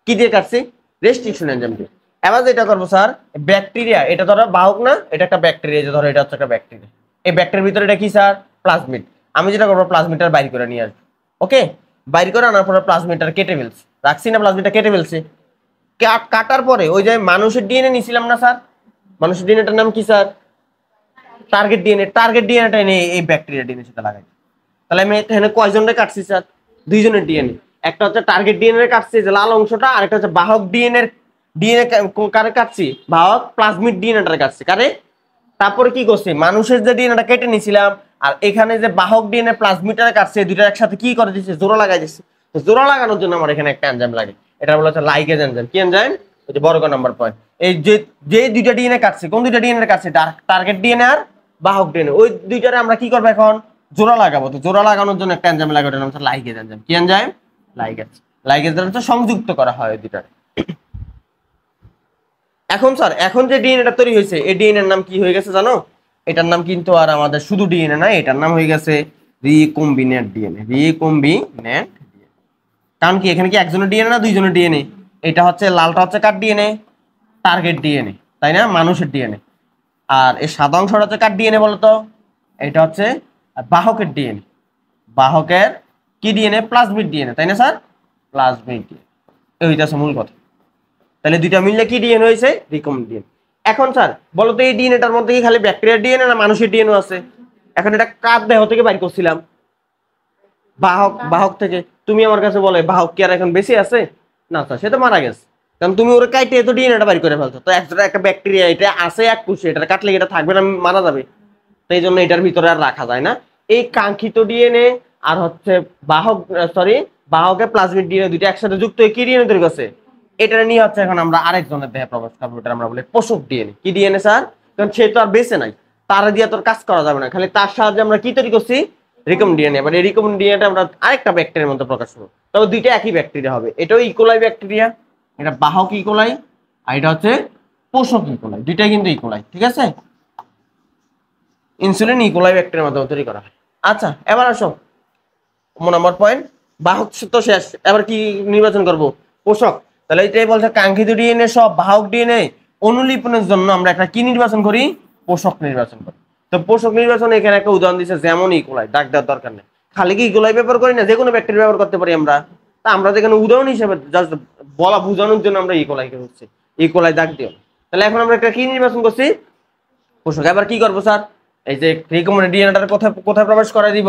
কি দিয়ে কাটছি? রেস্ট্রিকশন এনজাইম দিয়ে। এবার যেটা করবো স্যার, ব্যাকটেরিয়া, এটা ধরো বাহক না, এটা একটা ব্যাকটেরিয়া, যে ধরো এটা হচ্ছে একটা ব্যাকটেরিয়া। এই ব্যাকটেরিয়ার ভিতরে এটা কি স্যার? প্লাজমিড। আমি যেটা করবো প্লাজমিডটা বাইর করে নিয়ে আসবো। ওকে, বাইর করে আনার পরে প্লাজমিডটা কেটে ফেলছি, রাখছি না, প্লাজমিডটা কেটে ফেলছি। কাটার পরে ওই যে মানুষের ডিএনএ নিছিলাম না স্যার, মানুষের ডিএনএটার নাম কি স্যার? Target DNA. টার্গেট ডিএনএটা এনে এই ব্যাকটেরিয়া ডিএনএ সাথে লাগাই। তাহলে আমি এখানে কয়জনের কাটছি স্যার? 2 জনের ডিএনএ। একটা হচ্ছে টার্গেট ডিএনএ কাটছি যে লাল অংশটা, আর একটা হচ্ছে বাহক ডিএনএ কারে কাটছি? বাহক প্লাজমিড ডিএনএটা কাটছি। কারে? তারপরে কি করছি? মানুষের যে ডিএনএটা কেটে নিছিলাম আর এখানে যে বাহক ডিএনএ প্লাজমিডটা কাটছে, দুইটা একসাথে কি করে দিচ্ছে? জোড়া লাগাই দিচ্ছে। তো জোড়া লাগানোর জন্য আমার এখানে একটা এনজাইম লাগে, এটা বলা হচ্ছে লাইগেজ এনজাইম। কি এনজাইম? ওই যে বড় নাম্বার পয়েন্ট। এই যে যে 2টা ডিএনএ কাটছে, কোন 2টা ডিএনএ কাটছে? টার্গেট ডিএনএ আর বাহক ডিএনএ। ওই 2টারে আমরা কি করবো এখন? জোড়া লাগাবো। তো জোড়া লাগানোর জন্য একটা এনজাইম লাগে, ওটার নাম হচ্ছে লাইগেজ এনজাইম। কি এনজাইম? লাইগেজ। লাইগেজ দ্বারা হচ্ছে সংযুক্ত করা হয় ওই 2টারে। এখন স্যার, এখন যে ডিএনএটা তৈরি হয়েছে, এই ডিএনএর নাম কি হয়ে গেছে জানো? এটার নাম কিন্তু আর আমাদের শুধু ডিএনএ না, এটার নাম হয়ে গেছে রিকম্বিনেন্ট ডিএনএ। রিকম্বিনেন্ট। কারণ কি এখানে কি একজনের ডিএনএ না 2 জনের ডিএনএ? এটা হচ্ছে লালটা হচ্ছে কার ডিএনএ? টার্গেট ডিএনএ, তাই না? মানুষের ডিএনএ। আর এই সাদা অংশটা হচ্ছে কার ডিএনএ বলতো? এটা হচ্ছে বাহকের ডিএনএ। বাহকের কি ডিএনএ? প্লাজমিড ডিএনএ, তাই না স্যার? প্লাজমিড ডিএনএ, এইটা হচ্ছে মূল কথা। তাহলে 2টা মিললে কি ডিএনএ হয়েছে? Recombinant DNA. এখন স্যার বলো তো, এই ডিএনএটার মধ্যে কি খালি ব্যাকটেরিয়ার ডিএনএ না মানুষের ডিএনএ আছে? এখন এটা কার দেহ থেকে বাইর করছিলাম? বাহক, বাহক থেকে। তুমি আমার কাছে বলে বাহক কি আর এখন বেঁচে আছে? না স্যার, সে তো মারা গেছে। কারণ তুমি ওরা কাইটে তো ডিএনএটা বাইর করে ফেলছো। তো একটা ব্যাকটেরিয়া, এটা আছে এক কোষে, এটা কাটলে এটা থাকবে না, মারা যাবে। তো এই জন্য এটার ভিতরে আর রাখা যায় না। এই কাঙ্ক্ষিত ডিএনএ আর হচ্ছে বাহক, সরি, বাহকে প্লাজমিড ডিএনএ দুইটা একসাথে যুক্ত হয়ে কি ডিএনএ তৈরি করছে? এটা নিয়ে হচ্ছে এখন আমরা আরেকজনের দেহে প্রবেশ করবো, এটা আমরা বলি পোষক ডিএনএ। কি ডিএনএ স্যার? কারণ সে তো আর বেঁচে নাই, তার দিয়ে তোর কাজ করা যাবে না, খালি তার সাহায্যে আমরা কি তৈরি করছি? রিকম্ব ডিএনএ। এবার এই রিকম্ব ডিএনএটা আমরা আরেকটা ব্যাকটেরিয়ার মধ্যে প্রকাশ করবো, তবে দুইটা একই ব্যাকটেরিয়া হবে। এটাও ইকোলাই ব্যাকটেরিয়া, এটা বাহক ইকোলাই, আর এটা হচ্ছে পোষক ইকোলাই, দুইটাই কিন্তু ইকোলাই, ঠিক আছে? ইনসুলিন ইকোলাই ব্যাকটেরিয়ার মাধ্যমে তৈরি করা হয়। আচ্ছা, এবার আসো নম্বর পয়েন্ট, বাহক তো শেষ, এবার কি নির্বাচন করব? পোষক। তাহলে এটাই বলছে কাঙ্ক্ষিত ডিএনএ সব বাহক ডিএনএ অনুলিপনের জন্য আমরা একটা কি নির্বাচন করি? পোষক নির্বাচন করি। তো পোষক নির্বাচন এখানে একটা উদাহরণ দিচ্ছে, যেমন ইকোলাই, ডাক দেওয়ার দরকার নেই, খালি কি ইকোলাই ব্যবহার করি না, যে কোনো ব্যাকটেরিয়া ব্যবহার করতে পারি আমরা। তা আমরা যেখানে উদাহরণ হিসেবে জাস্ট বলা বোঝানোর জন্য আমরা ইকোলাইকে হচ্ছে ইকোলাই ডাক দিও। তাহলে এখন আমরা একটা কি নির্বাচন করছি? পোষক। এবার কি করবো স্যার? এই যে রিকম্বিনেন্ট ডিএনএটার কোথায় কোথায় প্রবেশ করে দিব?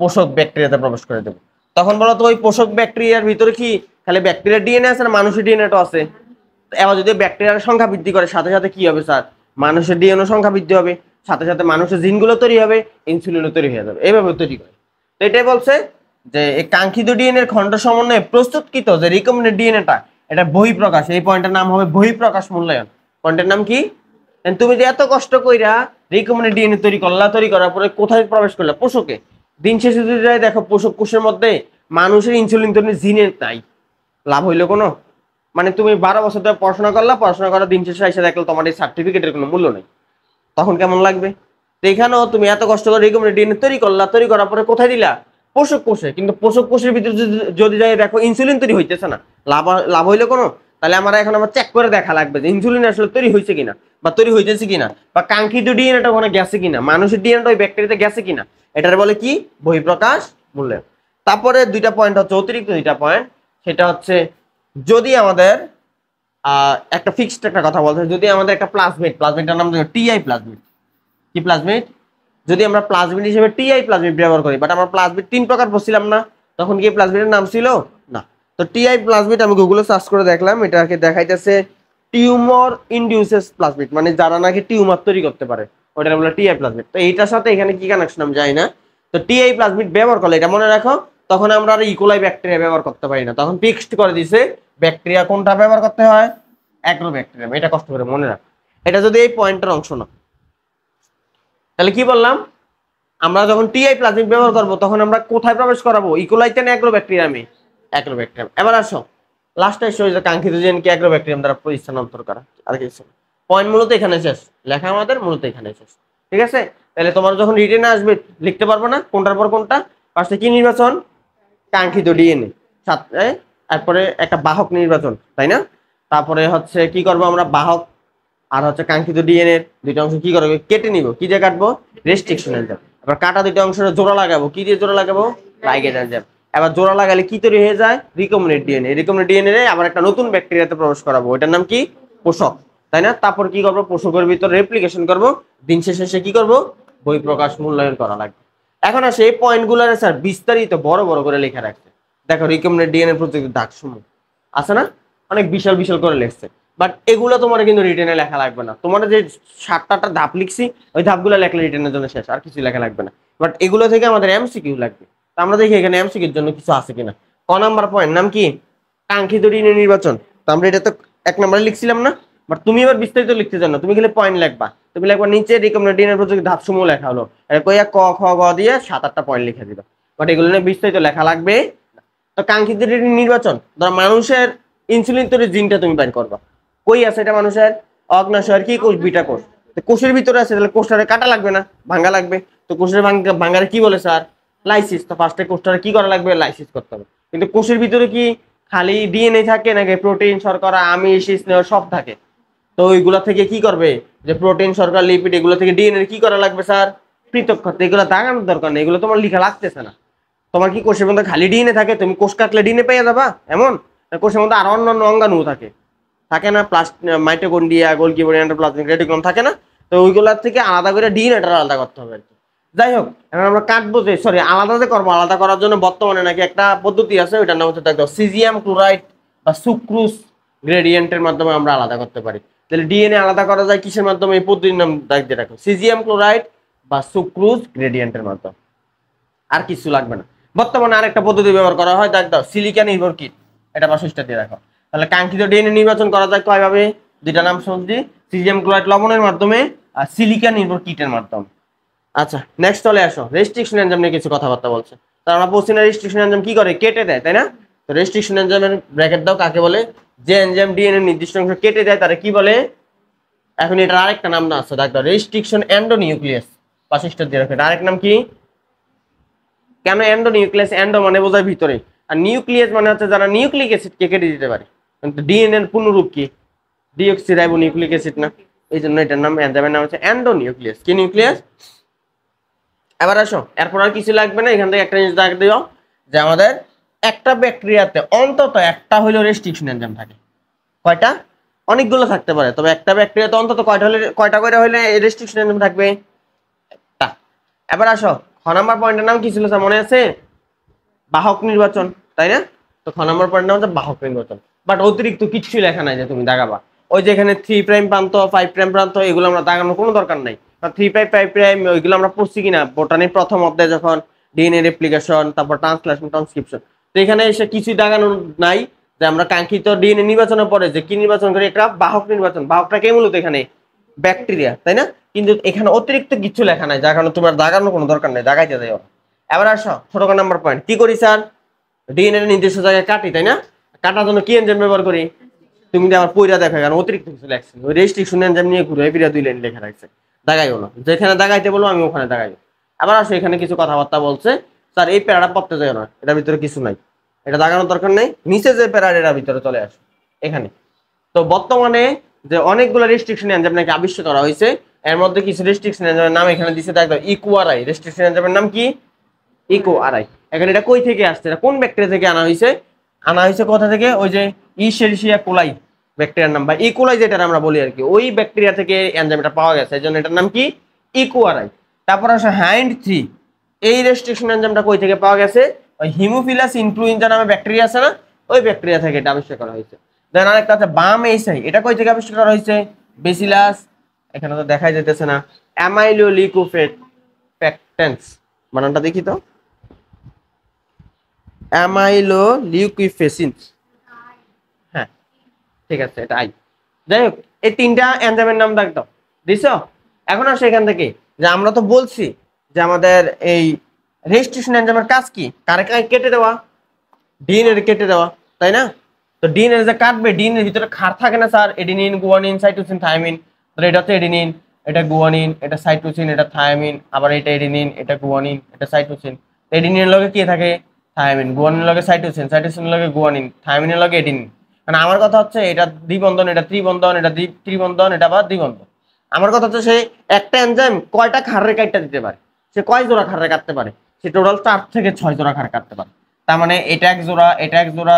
পোষক ব্যাকটেরিয়াতে প্রবেশ করে দেবো। তখন বলো তো ওই পোষক ব্যাকটেরিয়ার ভিতরে কি খালি ব্যাকটেরিয়ার ডিএনএ আছে না মানুষের ডিএনএটা আছে? এবার যদি ব্যাকটেরিয়ার সংখ্যা বৃদ্ধি করে, সাথে সাথে কি হবে স্যার? মানুষের ডিএনএ সংখ্যা বৃদ্ধি হবে, সাথে সাথে মানুষের জিনগুলো তৈরি হবে, ইনসুলিনও তৈরি হয়ে যাবে, এইভাবে তৈরি করে। তো এটাই বলছে যে এই কাঙ্ক্ষিত ডিএনএর খণ্ড সমন্বয়ে প্রস্তুতকৃত যে রিকম্বিনেন্ট ডিএনএটা, এটা বহিঃপ্রকাশ, এই পয়েন্টের নাম হবে বহিঃপ্রকাশ মূল্যায়ন। পয়েন্টের নাম কি? তুমি যে এত কষ্ট কইরা রিকম্বিনেন্ট ডিএনএ তৈরি করলা, তৈরি করার পরে কোথায় প্রবেশ করলা? পোষকে। দিন শেষে যদি দেখো পোষক কোষের মধ্যে মানুষের ইনসুলিন তৈরি জিনের তাই লাভ হইলো কোনো? মানে তুমি 12 বছর ধরে পড়াশোনা করলা, পড়াশোনা করার দিন শেষে এসে দেখলো তোমার এই সার্টিফিকেটের কোনো মূল্য নেই, তখন কেমন লাগবে? তো এখানেও তুমি এত কষ্ট করে রিকম্বিনেন্ট ডিএনএ তৈরি করলা, তৈরি করার পরে কোথায় দিলা? পোষক কোষে। কিন্তু পোষক কোষের ভিতরে যদি যাই দেখো ইনসুলিন তৈরি হইতেছে না, লাভ হইলো কোনো? তাহলে আমরা এখন আবার চেক করে দেখা লাগবে যে ইনসুলিন আসলে তৈরি হয়েছে কিনা, বা তৈরি হইতেছে কিনা, বা কাঙ্ক্ষিত ডিএনএটা ওখানে গেছে কিনা, মানুষের ডিএনএটা ওই ব্যাকটেরিয়াতে গেছে কিনা, এটার বলে কি? বহিঃপ্রকাশ মূল্যায়ন। তারপরে দুইটা পয়েন্ট হচ্ছে, অতিরিক্ত দুইটা পয়েন্ট, সেটা হচ্ছে যদি আমাদের একটা ফিক্সড একটা কথা বলতে, যদি আমাদের একটা প্লাজমিডটার নাম টিআই প্লাজমিড। কি প্লাজমিড? যদি আমরা প্লাজমিড হিসেবে টিআই প্লাজমিড ব্যবহার করি, বাট আমরা প্লাজমিড 3 প্রকার বলছিলাম না, তখন কি প্লাজমিডের নাম ছিল না? তো টিআই প্লাজমিড আমি গুগলে সার্চ করে দেখলাম, এটাকে দেখাইতেছে টিউমার ইনডিউসেস প্লাজমিড, মানে যারা নাকি টিউমার তৈরি করতে পারে ওটা বলে টিআই প্লাজমিড। তো এইটার সাথে এখানে কি কানেকশন আমি জানি না। তো টিআই প্লাজমিড ব্যবহার করলে এটা মনে রাখো, তখন আমরা আর ইকোলাই ব্যাকটেরিয়া ব্যবহার করতে পারি না, তখন ফিক্সড করে দিছে ব্যাকটেরিয়া কোনটা ব্যবহার করতে হয়? অ্যাগ্রোব্যাকটেরিয়াম। এটা কষ্ট করে মনে রাখ, এটা যদি এই পয়েন্টের অংশ না। তাহলে কি বললাম? আমরা যখন টিআই প্লাজমিড ব্যবহার করব তখন আমরা কোথায় প্রবেশ করাবো? ইকোলাইতে না অ্যাগ্রোব্যাকটেরিয়ামে? অ্যাগ্রোব্যাকটেরিয়াম। এবার আসো লাস্টে এসে যে কাঙ্ক্ষিত জিনকে অ্যাগ্রোব্যাকটেরিয়াম দ্বারা স্থানান্তর করা, আর কিছু পয়েন্ট মূলত এখানে শেষ, লেখা আমাদের মূলত এখানে শেষ, ঠিক আছে? তাহলে তোমার যখন রিটেনে আসবে লিখতে পারবো না কোনটার পর কোনটা। ফার্স্টে কি নির্বাচন? কাঙ্ক্ষিত ডিএনএ, সাথে তারপরে একটা বাহক নির্বাচন, তাই না? তারপরে হচ্ছে কি করব আমরা? বাহক আর হচ্ছে কাঙ্ক্ষিত ডিএনএ দুইটা অংশ কি করবো? কেটে নিব। কি দিয়ে কাটবো? Restriction enzyme. এবার কাটা দুইটা অংশের জোড়া লাগাবো। কি দিয়ে জোড়া লাগাবো? Ligase enzyme. এবার জোড়া লাগালে কি তৈরি হয়ে যায়? Recombinant DNA. রিকম্বিনেন্ট ডিএনএ আবার একটা নতুন ব্যাকটেরিয়াতে প্রবেশ করাবো, ওটার নাম কি? পোষক, তাই না? তারপর কি করবো? পোষকের ভিতর রেপ্লিকেশন করব, দিন শেষে কি করব? বহিঃপ্রকাশ মূল্যায়ন করা লাগবে। এখন আসে এই পয়েন্টগুলোর স্যার বিস্তারিত বড় বড় করে লেখা রাখছে। দেখো রিকম্বিনেন্ট ডিএনএ প্রত্যেকটা দাগ সমূহ আছে না, অনেক বিশাল বিশাল করে লিখছে। বাট এগুলো তোমার কিন্তু রিটেনে লেখা লাগবে না, তোমার যে 7টা ধাপ লিখছি ওই ধাপগুলো লেখলে রিটেনের জন্য শেষ, আর কিছু লেখা লাগবে না। বাট এগুলো থেকে আমাদের এমসিকিউ লাগবে। তো আমরা দেখি এখানে এমসিকিউর জন্য কিছু আছে কিনা। ক নাম্বার পয়েন্ট নাম কি? কাঙ্ক্ষিত ডিএনএ নির্বাচন। তো আমরা এটা তো 1 নম্বরে লিখছিলাম না, বাট তুমি এবার বিস্তারিত লিখতে জানো, তুমি খালি পয়েন্ট লিখবা। তুমি লিখবা নিচে রিকম্বিনেন্ট ডিএনএ প্রত্যেক ধাপ সমূহ লেখা হলো, এটা কইয়া ক খ গ দিয়ে 7-8টা পয়েন্ট লিখে দিবা। বাট এগুলো নিয়ে বিস্তারিত লেখা লাগবে। তো কাঙ্ক্ষিত ডিএনএ নির্বাচন, ধর মানুষের ইনসুলিন তৈরি জিনটা তুমি বের করবা, কই আছে এটা? মানুষের অগ্নাশয়ের কি কোষ? বিটা কোষ। তো কোষের ভিতরে আছে, তাহলে কোষটারে কাটা লাগবে না, ভাঙা লাগবে। তো কোষের ভাঙারে কি বলে স্যার? লাইসিস। তো ফার্স্টে কোষটারে কি করা লাগবে? লাইসিস করতে হবে। কিন্তু কোষের ভিতরে কি খালি ডিএনএ থাকে নাকি প্রোটিন, শর্করা, আমিষ, স্নেহ সব থাকে? তো ওইগুলা থেকে কি করবে? যে প্রোটিন, শর্করা, লিপিড এগুলো থেকে ডিএনএ কি করা লাগবে স্যার? পৃথক করতে। এগুলো দাগানোর দরকার নেই, এগুলো তোমার লেখা লাগতেছে না। তোমার কি কোষের মধ্যে খালি ডিএনএ থাকে? তুমি কোষ কাটলে ডিএনএ পেয়ে যাবা এমন? কোষের মধ্যে আরো অন্যান্য অঙ্গাণু থাকে, থাকে না? Mitochondria, Golgi body, endoplasmic reticulum থাকে না? তো ওইগুলোর থেকে আলাদা করে ডিএনএটা আলাদা করতে হবে আর কি। যাই হোক, এখন আমরা কাটবো যে সরি আলাদা যে করবো, আলাদা করার জন্য বর্তমানে নাকি একটা পদ্ধতি আছে, ওইটার নাম হচ্ছে দেখো সিজিয়াম ক্লোরাইড বা সুক্রোজ গ্রেডিয়েন্টের মাধ্যমে আমরা আলাদা করতে পারি। তাহলে ডিএনএ আলাদা করা যায় কিসের মাধ্যমে? এই পদ্ধতির নাম দায়িত্বে রাখো, সিজিয়াম ক্লোরাইড বা সুক্রোজ গ্রেডিয়েন্টের মাধ্যমে। আর কিছু লাগবে না। বর্তমানে আরেকটা পদ্ধতি ব্যবহার করা হয়, দেখ দাও সিলিকা নির্ভর কিট, এটা পাশে দিয়ে রাখো। তাহলে কাঙ্ক্ষিত ডিএনএ নির্বাচন করা যায় কয় ভাবে? দুইটা নাম শুনছি, সিজিয়াম ক্লোরাইড লবণের মাধ্যমে আর সিলিকা নির্ভর কিটের মাধ্যমে। আচ্ছা নেক্সট চলে আসো, রেস্ট্রিকশন এনজাইম নিয়ে কিছু কথাবার্তা বলছে। তার আমরা বলছি না রেস্ট্রিকশন এনজাইম কি করে? কেটে দেয়, তাই না? তো রেস্ট্রিকশন এনজাইমের ব্র্যাকেট দাও কাকে বলে? যে এনজাইম ডিএনএ নির্দিষ্ট অংশ কেটে দেয় তারে কি বলে? এখন এটার আরেকটা নাম না আছে, দেখ দাও রেস্ট্রিকশন এন্ডোনিউক্লিয়াস, পাশে দিয়ে রাখো। আরেক নাম কি? কেন এন্ডোনিউক্লিয়াস? এন্ডো মানে বোঝায় ভিতরে, আর নিউক্লিয়াস মানে হচ্ছে যারা নিউক্লিক অ্যাসিডকে কেটে দিতে পারে। কিন্তু ডিএনএ এর পূর্ণরূপ কি? ডিঅক্সিরাইবোনিউক্লিক অ্যাসিড না? এই জন্য এটার নাম, এনজাইমের নাম হচ্ছে এন্ডোনিউক্লিয়াস। কি নিউক্লিয়াস? এবার আসো, এরপর আর কিছু লাগবে না, এখান থেকে একটা জিনিস দাগ দিও যে আমাদের একটা ব্যাকটেরিয়াতে অন্তত একটা হইলেও রেস্ট্রিকশন এনজাইম থাকে। কয়টা? অনেকগুলো থাকতে পারে, তবে একটা ব্যাকটেরিয়াতে অন্তত কয়টা করে হইলে রেস্ট্রিকশন এনজাইম থাকবে? একটা। এবার আসো, খ নাম্বার পয়েন্টের নাম কি ছিল স্যার মনে আছে? বাহক নির্বাচন, তাই না? তো খ নাম্বার পয়েন্টের নাম হচ্ছে বাহক নির্বাচন। বাট অতিরিক্ত কিচ্ছু লেখা নাই যে তুমি দাগাবা। ওই যে এখানে 3 প্রাইম প্রান্ত 5 প্রাইম প্রান্ত এগুলো আমরা দাগানোর কোনো দরকার নাই। 3 প্রাইম 5 প্রাইম ওইগুলো আমরা পড়ছি কিনা বোটানির প্রথম অধ্যায়ে, যখন ডিএনএ রেপ্লিকেশন, তারপর ট্রান্সলেশন, ট্রান্সক্রিপশন। তো এখানে এসে কিছুই দাগানো নাই যে আমরা কাঙ্ক্ষিত ডিএনএ নির্বাচনের পরে যে কি নির্বাচন করি, একটা বাহক নির্বাচন। বাহকটা কে মূলত এখানে ব্যাকটেরিয়া, তাই না? কিন্তু এখানে অতিরিক্ত কিছু লেখা নাই, যার কারণে তোমার দাগানোর কোনো দরকার নেই, দাগাইতে দেয়। এবার আসো ছোট নাম্বার পয়েন্ট, কি করি স্যার? ডিএনএ নির্দিষ্ট জায়গায় কাটি, তাই না? কাটার জন্য কি এনজাইম ব্যবহার করি? তুমি আমার পয়রা দেখা, কারণ অতিরিক্ত কিছু লেখছে, ওই রেস্ট্রিকশন এনজাইম নিয়ে ঘুরে ফিরে 2 লাইন লেখা রাখছে। দাগাইও না, যেখানে দাগাইতে বলো আমি ওখানে দাগাই। আবার আসো, এখানে কিছু কথাবার্তা বলছে স্যার, এই প্যারাটা পড়তে যাও না, এটার ভিতরে কিছু নাই, এটা দাগানোর দরকার নেই। নিচে যে প্যারা এটার ভিতরে চলে আসো এখানে। তো বর্তমানে যে অনেকগুলো রেস্ট্রিকশন এনজাইম নাকি আবিষ্কার করা হয়েছে, এর মধ্যে কিছু রেস্ট্রিকশন এনজাইমের নাম এখানে দিছে, দেখো ইকুআরআই রেস্ট্রিকশন এনজাইমের নাম কি? ইকুআরআই। এখন এটা কই থেকে আসছে? এটা কোন ব্যাকটেরিয়া থেকে আনা হয়েছে? আনা হয়েছে কোথা থেকে? ওই যে ইশেরিশিয়া কোলাই ব্যাকটেরিয়ার নাম, বা ইকোলাই যেটা আমরা বলি আর কি, ওই ব্যাকটেরিয়া থেকে এনজাইমটা পাওয়া গেছে, এই জন্য এটার নাম কি? ইকুআরআই। তারপর আসে হাইন্ড 3, এই রেস্ট্রিকশন এনজাইমটা কই থেকে পাওয়া গেছে? ওই হিমোফিলাস ইনফ্লুয়েঞ্জা নামে ব্যাকটেরিয়া আছে না, ওই ব্যাকটেরিয়া থেকে এটা আবিষ্কার করা হয়েছে। দেন আরেকটা আছে বাম এইসাই, এটা কই থেকে আবিষ্কার করা হয়েছে? বেসিলাস, এখানে তো দেখাই যেতেছে না, অ্যামাইলোলিকোপেকটেন্স, বানানটা দেখি তো, অ্যামাইলোলিউকোফেসিন, হ্যাঁ ঠিক আছে এটা আই। যাই হোক, এই তিনটা এনজাইমের নাম দাও দিছো। এখন আসো এখান থেকে, যে আমরা তো বলছি যে আমাদের এই রেজিস্ট্রেশন এনজাইমের কাজ কি? কারে কেটে দেওয়া, ডিএনএ কেটে দেওয়া, তাই না? তো ডিএনএ যে কাটবে, ডিএনএর ভিতরে ক্ষার থাকে না sir, adenine, guanine, cytosine, thymine. তাহলে এটা হচ্ছে এডিনিন, এটা গুয়ানিন, এটা সাইটোসিন, এটা থায়ামিন, আবার এটা এডিনিন, এটা গুয়ানিন, এটা সাইটোসিন। এডিনিনের লগে কি থাকে? থায়ামিন। গুয়ানিনের লগে সাইটোসিন, সাইটোসিনের লগে গুয়ানিন, থায়ামিনের লগে এডিনিন। মানে আমার কথা হচ্ছে এটা দ্বিবন্ধন, এটা ত্রিবন্ধন, এটা ত্রিবন্ধন, এটা আবার দ্বিবন্ধন। আমার কথা হচ্ছে সে একটা এনজাইম কয়টা ক্ষারের কাটটা দিতে পারে, সে কয় জোড়া ক্ষারের কাটতে পারে? সে টোটাল 4 থেকে 6 জোড়া ক্ষার কাটতে পারে। তার মানে এটা 1 জোড়া, এটা 1 জোড়া,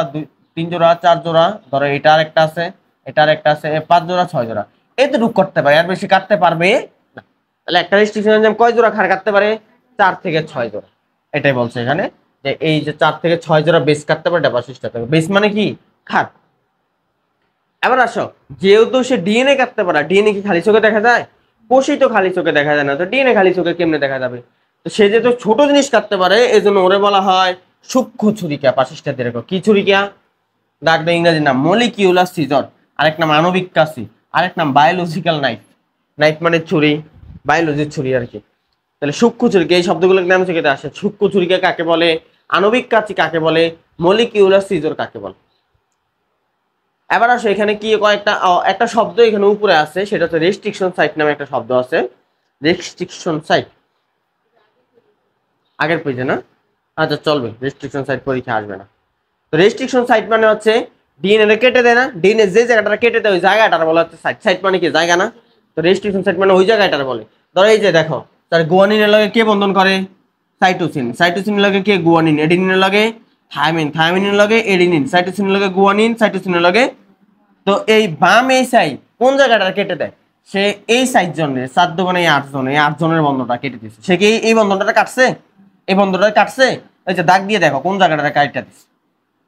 3 জোড়া, 4 জোড়া, ধরো এটা আরেকটা আছে, এটা আরেকটা আছে, 5 জোড়া, 6 জোড়া, এতটুকু করতে পারে, আর বেশি কাটতে পারবে না। তাহলে একটা রেস্ট্রিকশন এনজাইম কয় জোড়া ক্ষার কাটতে পারে? 4 থেকে 6 জোড়া। এটাই বলছে এখানে, যে এই যে 4 থেকে 6 জোড়া বেস কাটতে পারে, ডাবল সিস্টেম থাকবে। বেস মানে কি? ক্ষার। এবার আসো, যেহেতু সে ডিএনএ কাটতে পারে, ডিএনএ কি খালি চোখে দেখা যায়? কোষই তো খালি চোখে দেখা যায় না, তো ডিএনএ খালি চোখে কেমনে দেখা যাবে? তো সে যেহেতু ছোট জিনিস কাটতে পারে, এই জন্য ওরে বলা হয় সূক্ষ্ম ছুরিকা। পাশিসটা দিয়ে রাখো, কি ছুরিকা? ডাক দে ইংরেজি নাম মলিকিউলার সিজর, আরেক নাম আণবিক কাঁচি, আরেক নাম বায়োলজিক্যাল নাইফ। নাইফ মানে ছুরি, বায়োলজির ছুরি আর কি। তাহলে সূক্ষ্ম ছুরিকা, এই শব্দগুলোর নাম থেকে আসে। সূক্ষ্ম ছুরিকা কাকে বলে? আণবিক কাঁচি কাকে বলে? মলিকিউলার সিজর কাকে বলে? এবার আসো, এখানে কি কয়েকটা একটা শব্দ এখানে উপরে আছে, সেটা হচ্ছে রেস্ট্রিকশন সাইট নামে একটা শব্দ আছে। রেস্ট্রিকশন সাইট আগের পেজে না? আচ্ছা চলবে, রেস্ট্রিকশন সাইট পরীক্ষা আসবে না। তো রেস্ট্রিকশন সাইট মানে হচ্ছে ডিএনএ কেটে দেয় না, ডিএনএ যে জায়গাটা কেটে দেয় ওই জায়গাটার বলা হচ্ছে সাইট। সাইট মানে কি? জায়গা না? তো রেস্ট্রিকশন সাইট মানে ওই জায়গাটার বলে। ধরো এই যে দেখো, তার গুয়ানিনের লগে কে বন্ধন করে? সাইটোসিন। সাইটোসিনের লগে কে? গুয়ানিন। এডিনিনের লগে থায়ামিন। থায়ামিনের লগে এডিনিন। সাইটোসিনের লগে গুয়ানিন। সাইটোসিনের লগে। তো এই বাম এই সাইড কোন জায়গাটা কেটে দেয়? সে এই 4 জনের 4 দোকানে 8 জন, এই 8 জনের বন্ধনটা কেটে দিচ্ছে। সে কি এই বন্ধনটা কাটছে? এই বন্ধনটা কাটছে, এই যে দাগ দিয়ে দেখো কোন জায়গাটা কাটটা দিচ্ছে।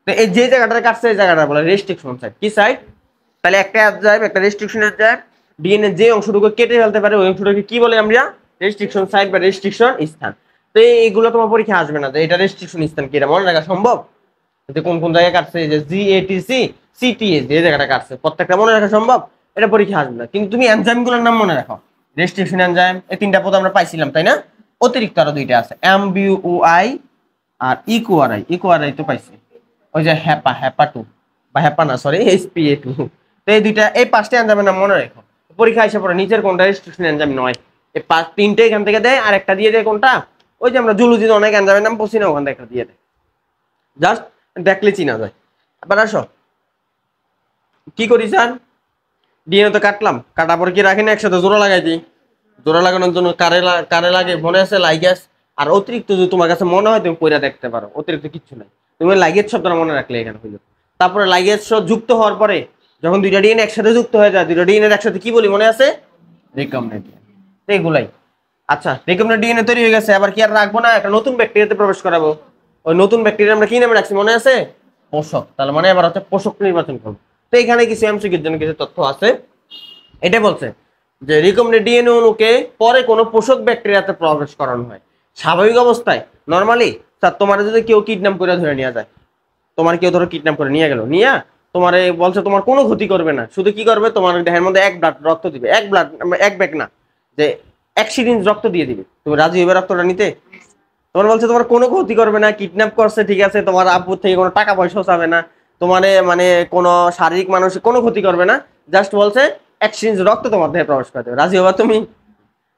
তো এই যে জায়গাটা কাটছে এই জায়গাটা বলে রেস্ট্রিকশন সাইড। কি সাইড? তাহলে একটা অ্যাডজাইভ একটা রেস্ট্রিকশন অ্যাডজাইভ, ডিএনএ যে অংশটুকু কেটে ফেলতে পারে ওই অংশটাকে কি বলে আমরা? রেস্ট্রিকশন সাইড বা রেস্ট্রিকশন স্থান। তো এইগুলো তোমার পরীক্ষা আসবে না যে এটা রেস্ট্রিকশন স্থান কি, এটা মনে রাখা সম্ভব? যে কোন কোন জায়গায় কাটছে, যে জিএটিসি সিটিএ যে জায়গাটা কাটছে প্রত্যেকটা মনে রাখা সম্ভব? এটা পরীক্ষা আসবে না। কিন্তু তুমি এনজাইমগুলোর নাম মনে রাখো। রেস্ট্রিকশন এনজাইম, এই 3টা পদ আমরা পাইছিলাম তাই না? অতিরিক্ত আরো 2টা আছে, এমবিউআই আর ইকুআরআই তো পাইছি। ওই যে হ্যাপা 2 বা হ্যাপা না সরি এইচপিএ 2। তো এই 2টা এই 5টা এনজাইমের নাম মনে রাখো। পরীক্ষা এসে পড়ে নিচের কোনটা রেস্ট্রিকশন এনজাইম নয়, এই 3টে এখান থেকে দেয় আর একটা দিয়ে দেয় কোনটা? ওই যে আমরা জুলজিতে অনেক এনজাইমের নাম পড়ছি না, ওখান থেকে একটা দিয়ে দেয়, জাস্ট দেখলে চিনা যায়। এবার আসো কি করি স্যার, ডিএনএ তো কাটলাম, কাটার পর কি রাখি না একসাথে জোড়া লাগাই দিই? জোড়া লাগানোর জন্য কারে লাগে মনে আছে? লাইগেজ। আর অতিরিক্ত যদি তোমার কাছে মনে হয় তুমি পয়রা দেখতে পারো, অতিরিক্ত কিচ্ছু নাই, তুমি লাইগেজ শব্দটা মনে রাখলে এখানে হইলো। তারপরে লাইগেজ যুক্ত হওয়ার পরে যখন 2টা ডিএনএ একসাথে যুক্ত হয়ে যায়, 2টা ডিএনএ একসাথে কি বলি মনে আছে? Recombinant DNA. এগুলাই। আচ্ছা রিকম্বিনেন্ট ডিএনএ তৈরি হয়ে গেছে, আবার কি আর রাখবো না, একটা নতুন ব্যাকটেরিয়াতে প্রবেশ করাবো। ওই নতুন ব্যাকটেরিয়া আমরা কি নামে রাখছি মনে আছে? পোষক। তাহলে মানে এবার হচ্ছে পোষক নির্বাচন করবো। তো এখানে কিছু এমসিকিউর জন্য কিছু তথ্য আছে। এটা বলছে যে রিকম্বিনেন্ট ডিএনএ অণুকে পরে কোনো পোষক ব্যাকটেরিয়াতে প্রবেশ করানো হয়। স্বাভাবিক অবস্থায় নরমালি স্যার তোমার যদি কেউ কিডন্যাপ করে ধরে নিয়ে যায়, তোমার কেউ ধরো কিডন্যাপ করে নিয়ে গেল, নিয়ে তোমার বলছে তোমার কোনো ক্ষতি করবে না, শুধু কি করবে তোমার দেহের মধ্যে 1 ব্লাড রক্ত দিবে, 1 ব্যাগ না, যে 1 সিরিঞ্জ রক্ত দিয়ে দিবে, তুমি রাজি হবে রক্তটা নিতে? তোমার বলছে তোমার কোনো ক্ষতি করবে না, কিডন্যাপ করছে ঠিক আছে, তোমার আব্বুর থেকে কোনো টাকা পয়সাও চাবে না, তোমার মানে কোনো শারীরিক মানসিক কোনো ক্ষতি করবে না, জাস্ট বলছে 1 সিরিঞ্জ রক্ত তোমার দেহে প্রবেশ করে দেবে, রাজি হবা তুমি?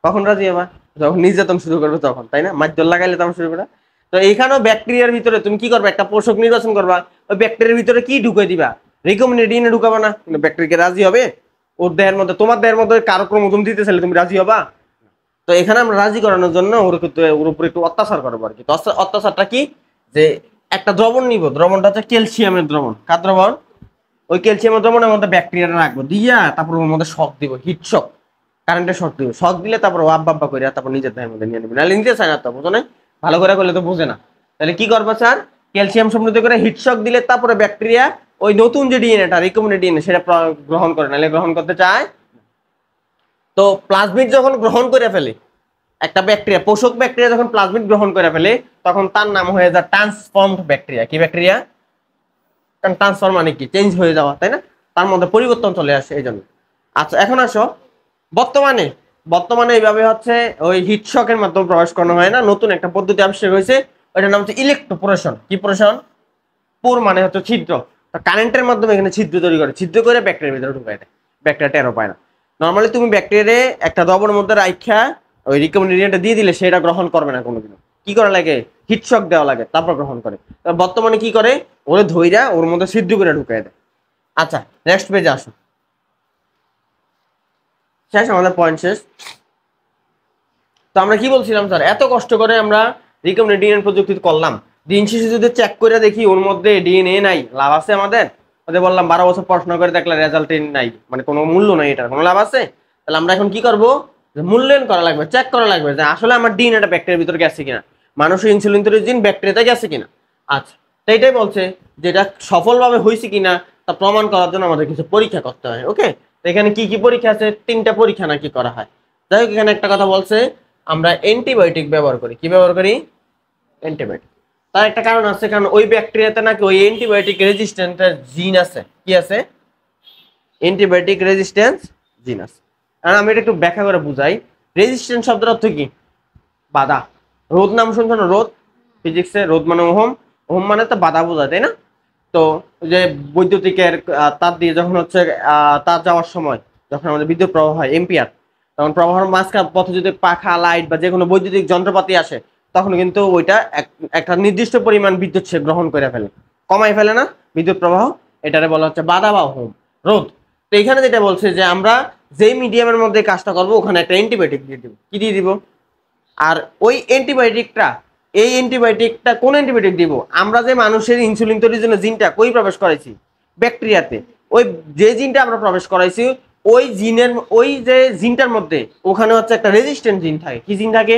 কখন রাজি হবা? যখন নির্যাতন শুরু করবে তখন, তাই না? মাধ্যম লাগাইলে তখন শুরু করে। তো এইখানেও ব্যাকটেরিয়ার ভিতরে তুমি কি করবে, একটা পোষক নির্বাচন করবা, ওই ব্যাকটেরিয়ার ভিতরে কি ঢুকে দিবা? রিকম্বিনেন্ট ডিএনএ ঢুকাবা না, কিন্তু ব্যাকটেরিয়া রাজি হবে? ওর দেহের মধ্যে তোমার দেহের মধ্যে কারো ক্রোমোজোম দিতে চাইলে তুমি রাজি হবা? তো এখানে আমরা রাজি করানোর জন্য ওর উপরে একটু অত্যাচার করবো আর কি। তো অত্যাচারটা কি, যে একটা দ্রবণ নিব, দ্রবণটা হচ্ছে ক্যালসিয়ামের দ্রবণ। কার দ্রবণ? ওই ক্যালসিয়ামের দ্রবণের মধ্যে ব্যাকটেরিয়াটা রাখবো, দিয়া তারপর ওর মধ্যে শক দিব, হিট শক, কারেন্টের শক দিব। শক দিলে তারপর আব্বা করে তারপর নিজের দেহের মধ্যে নিয়ে নেবে, নাহলে নিতে চায় না, তো বুঝো না? ভালো করে করলে তো বুঝে না। তাহলে কি করবো স্যার, ক্যালসিয়াম সমৃদ্ধ করে হিট শক দিলে তারপরে ব্যাকটেরিয়া ওই নতুন যে ডিএনএটা রিকম্বিনেন্ট ডিএনএ সেটা গ্রহণ করে, নাহলে গ্রহণ করতে চায়। তো প্লাজমিড যখন গ্রহণ করে ফেলে একটা ব্যাকটেরিয়া, পোষক ব্যাকটেরিয়া যখন প্লাজমিড গ্রহণ করে ফেলে তখন তার নাম হয়ে যায় ট্রান্সফর্মড ব্যাকটেরিয়া। কি ব্যাকটেরিয়া? কারণ ট্রান্সফর্ম মানে কি, চেঞ্জ হয়ে যাওয়া, তাই না? তার মধ্যে পরিবর্তন চলে আসে এই জন্য। আচ্ছা এখন আসো বর্তমানে এইভাবে হচ্ছে ওই হিট শকের মাধ্যমে প্রবেশ করানো হয় না, নতুন একটা পদ্ধতি আবিষ্কার হয়েছে, ওইটার নাম হচ্ছে ইলেকট্রোপোরেশন। কি পোরেশন? পোর মানে হচ্ছে ছিদ্র। কারেন্টের মাধ্যমে এখানে ছিদ্র তৈরি করে, ছিদ্র করে ব্যাকটেরিয়ার ভিতরে ঢুকায় দেয়, ব্যাকটেরিয়া টেরও পায় না। নর্মালি তুমি ব্যাকটেরিয়া একটা দ্রবণের মধ্যে রাইখা ওই রিকম্বিনেন্টটা দিয়ে দিলে সেটা গ্রহণ করবে না কোনোদিনও। কি করা লাগে? হিট শক দেওয়া লাগে, তারপর গ্রহণ করে। বর্তমানে কি করে, ওরে ধইরা ওর মধ্যে ছিদ্র করে ঢুকায় দেয়। আচ্ছা নেক্সট পেজে আসো। শেষ, আমাদের পয়েন্ট শেষ। তো আমরা কি বলছিলাম স্যার, এত কষ্ট করে আমরা রিকম্বিনেন্ট ডিএনএ প্রযুক্তি করলাম, দিন শেষে যদি চেক করে দেখি ওর মধ্যে ডিএনএ নাই, লাভ আছে আমাদের? ওদের বললাম 12 বছর পড়াশোনা করে দেখলে রেজাল্ট নাই, মানে কোনো মূল্য নাই, এটার কোনো লাভ আছে? তাহলে আমরা এখন কি করবো, মূল্যায়ন করা লাগবে, চেক করা লাগবে যে আসলে আমার ডিএনএটা ব্যাকটেরিয়ার ভিতরে গেছে কিনা, মানুষের ইনসুলিন তৈরির জিন ব্যাকটেরিয়াতে গেছে কিনা। আচ্ছা তো এটাই বলছে যে এটা সফলভাবে হয়েছে কিনা তা প্রমাণ করার জন্য আমাদের কিছু পরীক্ষা করতে হয়। ওকে, তো এখানে কি কি পরীক্ষা আছে? 3টা পরীক্ষা নাকি করা হয়। যাই হোক, এখানে একটা কথা বলছে, আমরা অ্যান্টিবায়োটিক ব্যবহার করি। কি ব্যবহার করি? অ্যান্টিবায়োটিক। তার একটা কারণ আছে, কারণ ওই ব্যাকটেরিয়াতে নাকি ওই অ্যান্টিবায়োটিক রেজিস্ট্যান্টের জিন আছে। কি আছে? অ্যান্টিবায়োটিক রেজিস্ট্যান্স জিন আছে। আর আমি এটা একটু ব্যাখ্যা করে বুঝাই। রেজিস্ট্যান্স শব্দের অর্থ কি? বাধা। রোধ নাম শুনছো না? রোধ, ফিজিক্সে রোধ মানে ওহম, ওহম মানে তো বাধা বোঝায়, তাই না? তো যে বৈদ্যুতিকের তার দিয়ে যখন হচ্ছে তার যাওয়ার সময় যখন আমাদের বিদ্যুৎ প্রবাহ হয় এম্পিয়ার, তখন প্রবাহের মাঝখান পথে যদি পাখা, লাইট বা যে কোনো বৈদ্যুতিক যন্ত্রপাতি আসে তখন কিন্তু ওইটা একটা নির্দিষ্ট পরিমাণ বিদ্যুৎ সে গ্রহণ করে ফেলে, কমাই ফেলে না বিদ্যুৎ প্রবাহ, এটারে বলা হচ্ছে বাধা বা ওহম, রোধ। তো এখানে যেটা বলছে যে আমরা যেই মিডিয়ামের মধ্যে কাজটা করবো ওখানে একটা অ্যান্টিবায়োটিক দিয়ে দিব। কি দিয়ে দিব? আর ওই অ্যান্টিবায়োটিকটা, এই অ্যান্টিবায়োটিকটা কোন অ্যান্টিবায়োটিক দিব? আমরা যে মানুষের ইনসুলিন তৈরির জন্য জিনটা কই প্রবেশ করাইছি? ব্যাকটেরিয়াতে। ওই যে জিনটা আমরা প্রবেশ করাইছি ওই জিনের ওই যে জিনটার মধ্যে ওখানে হচ্ছে একটা রেজিস্ট্যান্ট জিন থাকে। কি জিন থাকে?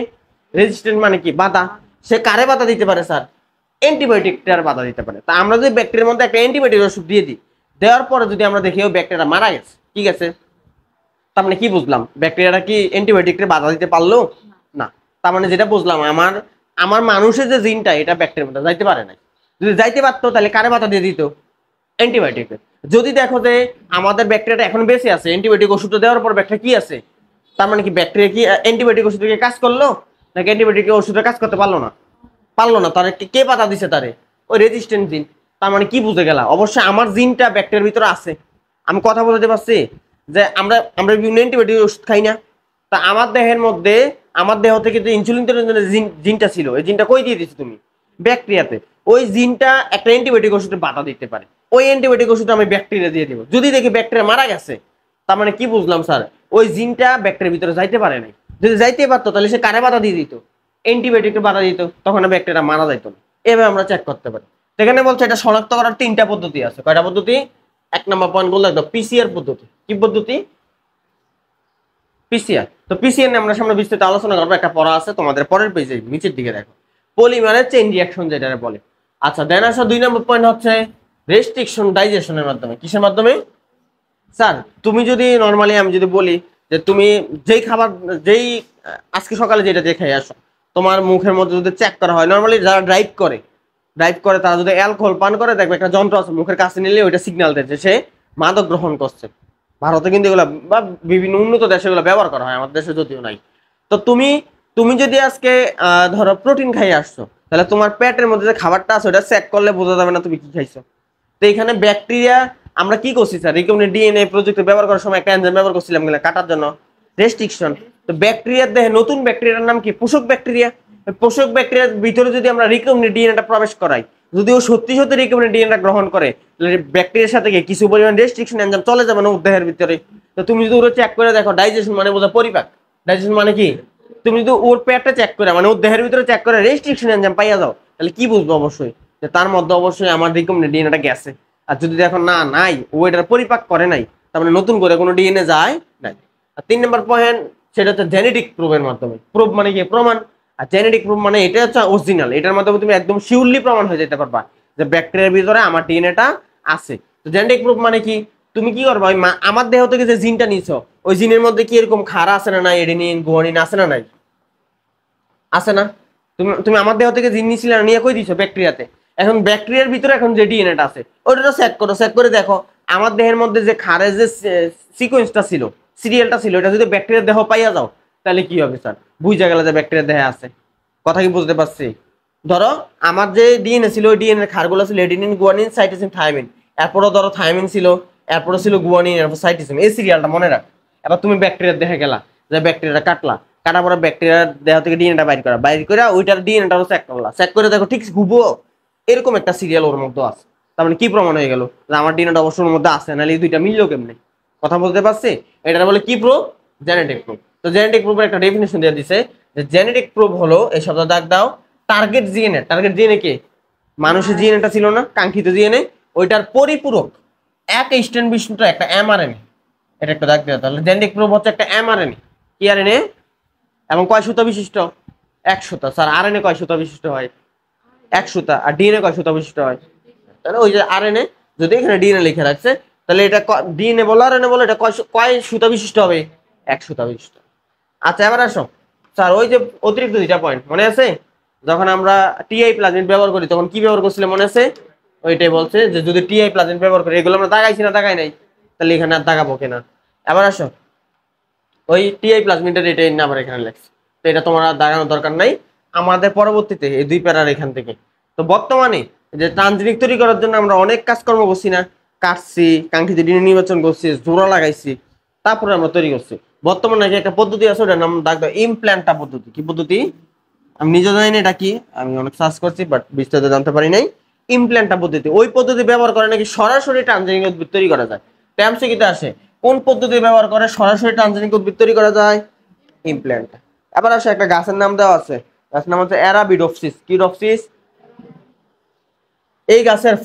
রেজিস্ট্যান্ট মানে কি? বাধা। সে কারে বাধা দিতে পারে স্যার? অ্যান্টিবায়োটিকটার বাধা দিতে পারে। তা আমরা যদি ব্যাকটেরিয়ার মধ্যে একটা অ্যান্টিবায়োটিক ওষুধ দিয়ে দিই, দেওয়ার পরে যদি আমরা দেখি ওই ব্যাকটেরিয়া মারা গেছে, ঠিক আছে, তার মানে কি বুঝলাম? ব্যাকটেরিয়াটা কি অ্যান্টিবায়োটিকের বাধা দিতে পারলো না? তার মানে যেটা বুঝলাম, আমার আমার মানুষের যে জিনটা এটা ব্যাকটেরিয়ার মধ্যে যাইতে পারে না। যদি যাইতে পারতো তাহলে কারে বাধা দিয়ে দিত? অ্যান্টিবায়োটিক। যদি দেখো যে আমাদের ব্যাকটেরিয়াটা এখন বেঁচে আছে, অ্যান্টিবায়োটিক ওষুধ দেওয়ার পর ব্যাকটেরিয়া কি আছে, তার মানে কি ব্যাকটেরিয়া কি অ্যান্টিবায়োটিক ওষুধে কাজ করলো নাকি অ্যান্টিবায়োটিক ওষুধে কাজ করতে পারলো না? পারলো না। তার কে বাধা দিছে? তারে ওই রেজিস্ট্যান্ট জিন। তার মানে কি বুঝে গেলা? অবশ্যই আমার জিনটা ব্যাকটেরিয়ার ভিতরে আছে। আমি কথা বলতে পারছি যে আমরা আমরা বিভিন্ন অ্যান্টিবায়োটিক ওষুধ খাই না? তা আমার দেহের মধ্যে, আমার দেহ থেকে যে ইনসুলিন তৈরির জন্য জিনটা ছিল, এই জিনটা কই দিয়ে দিচ্ছি তুমি? ব্যাকটেরিয়াতে। ওই জিনটা একটা অ্যান্টিবায়োটিক ওষুধে বাধা দিতে পারে। ওই অ্যান্টিবায়োটিক ওষুধ আমি ব্যাকটেরিয়া দিয়ে দিব। যদি দেখি ব্যাকটেরিয়া মারা গেছে, তার মানে কি বুঝলাম স্যার? ওই জিনটা ব্যাকটেরিয়ার ভিতরে যাইতে পারে নাই। যদি যাইতে পারতো তাহলে সে কারে বাধা দিয়ে দিত? অ্যান্টিবায়োটিকের বাধা দিত, তখন ব্যাকটেরিয়া মারা যাইতো না। এভাবে আমরা চেক করতে পারি। এখানে বলছে এটা শনাক্ত করার 3টা পদ্ধতি আছে। কয়টা পদ্ধতি? 1 নম্বর পয়েন্ট বললো একদম পিসিআর পদ্ধতি। কি পদ্ধতি? পিসিআর। তো পিসিআর নিয়ে আমরা সামনে বিস্তারিত আলোচনা করবো। একটা পড়া আছে তোমাদের পরের পেজে, নিচের দিকে দেখো, পলিমারের চেইন রিঅ্যাকশন যেটা বলে। আচ্ছা, দেন আসা 2 নম্বর পয়েন্ট হচ্ছে রেস্ট্রিকশন ডাইজেশনের মাধ্যমে। কিসের মাধ্যমে স্যার? তুমি যদি নরমালি আমি যদি বলি যে তুমি যেই খাবার যেই আজকে সকালে যেটা দেখে আসো, তোমার মুখের মধ্যে যদি চেক করা হয়, নরমালি যারা ড্রাইভ করে তারা যদি অ্যালকোহল পান করে, দেখবে একটা যন্ত্র আছে মুখের কাছে নিলে ওইটা সিগন্যাল দেয় যে সে মাদক গ্রহণ করছে। ভারতে কিন্তু এগুলো বা বিভিন্ন উন্নত দেশে এগুলো ব্যবহার করা হয়, আমাদের দেশে যদিও নাই। তো তুমি তুমি যদি আজকে ধরো প্রোটিন খাই আসছো, তাহলে তোমার পেটের মধ্যে যে খাবারটা আছে ওটা চেক করলে বোঝা যাবে না তুমি কি খাইছো। তো এখানে ব্যাকটেরিয়া আমরা কি করছি স্যার? রিকম্বিনেন্ট ডিএনএ প্রযুক্তি ব্যবহার করার সময় একটা এনজাইম ব্যবহার করছিলাম এগুলো কাটার জন্য, রেস্ট্রিকশন। তো ব্যাকটেরিয়ার দেহে নতুন ব্যাকটেরিয়ার নাম কি? পোষক ব্যাকটেরিয়া। পোষক ব্যাকটেরিয়ার ভিতরে যদি আমরা রিকম্বিনেন্ট ডিএনএটা প্রবেশ করাই, যদি ও সত্যি সত্যি রিকম্বিনেন্ট ডিএনএটা গ্রহণ করে, তাহলে ব্যাকটেরিয়ার সাথে কিছু পরিমাণ রেস্ট্রিকশন এনজাইম চলে যাবে না ওর দেহের ভিতরে। তো তুমি যদি ওরা চেক করে দেখো, ডাইজেশন মানে বোঝা পরিপাক। ডাইজেশন মানে কি? তুমি যদি ওর পেটটা চেক করে, মানে ওর দেহের ভিতরে চেক করে রেস্ট্রিকশন এনজাইম পাইয়া যাও, তাহলে কি বুঝবো? অবশ্যই যে তার মধ্যে অবশ্যই আমার রিকম্বিনেন্ট ডিএনএটা গেছে। আর যদি দেখো না নাই, ও এটার পরিপাক করে নাই, তার মানে নতুন করে কোনো ডিএনএ যায় নাই। আর 3 নম্বর পয়েন্ট সেটা হচ্ছে জেনেটিক প্রুফের মাধ্যমে। প্রুফ মানে কি? প্রমাণ। আর জেনেটিক প্রুফ মানে এটা হচ্ছে অরিজিনাল। এটার মাধ্যমে তুমি একদম শিওরলি প্রমাণ হয়ে যেতে পারবা যে ব্যাকটেরিয়ার ভিতরে আমার ডিএনএটা আছে। তো জেনেটিক প্রুফ মানে কি? তুমি কি করবা? আমার দেহ থেকে যে জিনটা নিছো, ওই জিনের মধ্যে কি এরকম ক্ষার আছে না নাই, এডেনিন গুয়ানিন আছে না নাই? আছে না? তুমি তুমি আমার দেহ থেকে জিন নিছিলে না, নিয়ে কই দিছো ব্যাকটেরিয়াতে। এখন ব্যাকটেরিয়ার ভিতরে এখন যে ডিএনএটা আছে ওইটা চেক করো। চেক করে দেখো আমার দেহের মধ্যে যে ক্ষারের যে সিকোয়েন্সটা ছিল, সিরিয়ালটা ছিল, এটা যদি ব্যাকটেরিয়ার দেহ পাইয়া যাও, তাহলে কি হবে স্যার? বুঝা গেল যে ব্যাকটেরিয়ার দেহে আছে। কথা কি বুঝতে পারছি? ধরো আমার যে ডিএনএ ছিল, ওই ডিএনএ ক্ষারগুলো ছিল এডিনিন গুয়ানিন সাইটোসিন থায়ামিন। এরপরও ধরো থায়ামিন ছিল, এরপরে ছিল গুয়ানিন, এরপর সাইটোসিন। এই সিরিয়ালটা মনে রাখ। এবার তুমি ব্যাকটেরিয়ার দেহে গেলা, যে ব্যাকটেরিয়াটা কাটলা, কাটার পরে ব্যাকটেরিয়ার দেহ থেকে ডিএনএটা বাইর করা ওইটার ডিএনএটাও চেক করলা। চেক করে দেখো ঠিক হুবো এরকম একটা সিরিয়াল ওর মধ্যে আছে। তার মানে কি প্রমাণ হয়ে গেল? যে আমার ডিএনএটা অবশ্যই ওর মধ্যে আছে, নাহলে এই দুইটা মিললো কেমনে? কথা বলতে পারছি? এটা বলে কি প্রুফ? Genetic proof. তো জেনেটিক প্রুফের একটা ডেফিনেশন দিয়ে দিছে যে জেনেটিক প্রুফ হলো, এই শব্দ দাগ দাও, টার্গেট জিএনএ। টার্গেট জিএনএ কে? মানুষের জিএনএটা ছিল না, কাঙ্ক্ষিত জিএনএ, ওইটার পরিপূরক এক স্ট্র্যান্ড বিশিষ্ট একটা এমআরএনএ। এটা একটা দাগ দেওয়া। তাহলে জেনেটিক প্রুফ হচ্ছে একটা এমআরএনএ। কি আরএনএ? এবং কয় সুতা বিশিষ্ট? 1 সুতা। স্যার আরএনএ কয় সুতা বিশিষ্ট হয়? 1 সুতা। আর ডিএনএ কয় সুতা বিশিষ্ট হয়? তাহলে ওই যে আরএনএ, যদি এখানে ডিএনএ লিখে রাখছে, তাহলে এটা ডিএনএ বলো আরএনএ বলো, এটা কয় সুতা বিশিষ্ট হবে? 1 সুতা বিশিষ্ট। আচ্ছা এবার আসো স্যার, ওই যে অতিরিক্ত 2টা পয়েন্ট মনে আছে? যখন আমরা টিআই প্লাজমিড ব্যবহার করি তখন কি ব্যবহার করছিলাম মনে আছে? ওইটাই বলছে যে যদি টিআই প্লাজমিড ব্যবহার করি, এগুলো আমরা দাগাইছি না দাগাই নাই, তাহলে এখানে আর দাগাবো কিনা। এবার আসো, ওই টিআই প্লাজমিডের এটাই না আবার এখানে লেখছে, তো এটা তোমার আর দাগানোর দরকার নাই। আমাদের পরবর্তীতে এই 2 প্যারার এখান থেকে, তো বর্তমানে যে ট্রানজিনিক তৈরি করার জন্য আমরা অনেক কাজকর্ম করছি না, কাটছি, কাঙ্ক্ষিত ডিএনএ নির্বাচন করছি, জোড়া লাগাইছি, তারপরে আমরা তৈরি করছি। বর্তমানে যে একটা পদ্ধতি আছে ওটার নাম দাগ দাও ইমপ্ল্যান্টা পদ্ধতি। কি পদ্ধতি? আমি নিজে জানি না এটা কি, আমি অনেক সার্চ করছি বাট বিস্তারিত জানতে পারি নাই। ইমপ্ল্যান্টা পদ্ধতি, ওই পদ্ধতি ব্যবহার করে নাকি সরাসরি ট্রানজিনিক উদ্ভিদ তৈরি করা যায়। ট্যামসিকিতে আসে কোন পদ্ধতি ব্যবহার করে সরাসরি ট্রানজিনিক উদ্ভিদ তৈরি করা যায়? ইমপ্ল্যান্ট। এবার আসে একটা গাছের নাম দেওয়া আছে, গাছের নাম হচ্ছে অ্যারাবিডোপসিস। কি ডপসিস? এই গাছের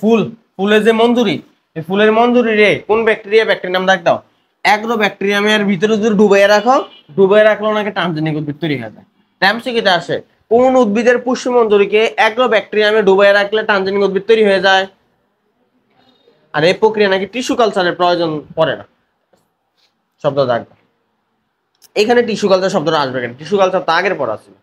ফুলের যে মঞ্জুরি, এই ফুলের মঞ্জুরি রে কোন ব্যাকটেরিয়া? ব্যাকটেরিয়ার নাম দাগ দাও অ্যাগ্রো ব্যাকটেরিয়ামের ভিতরে যদি ডুবাইয়া রাখো, ডুবাইয়া রাখলে ওনাকে ট্রান্সজেনিক উদ্ভিদ তৈরি হয়ে যায়। এমসিকিউতে আসে কোন উদ্ভিদের পুষ্পমঞ্জরিকে অ্যাগ্রো ব্যাকটেরিয়ামে ডুবাইয়া রাখলে ট্রান্সজেনিক উদ্ভিদ তৈরি হয়ে যায়? আর এই প্রক্রিয়া নাকি টিস্যু কালচারের প্রয়োজন পড়ে না। শব্দ থাকবে এখানে, টিস্যু কালচার শব্দটা আসবে কেন? টিস্যু কালচার তো আগের পড়া ছিল।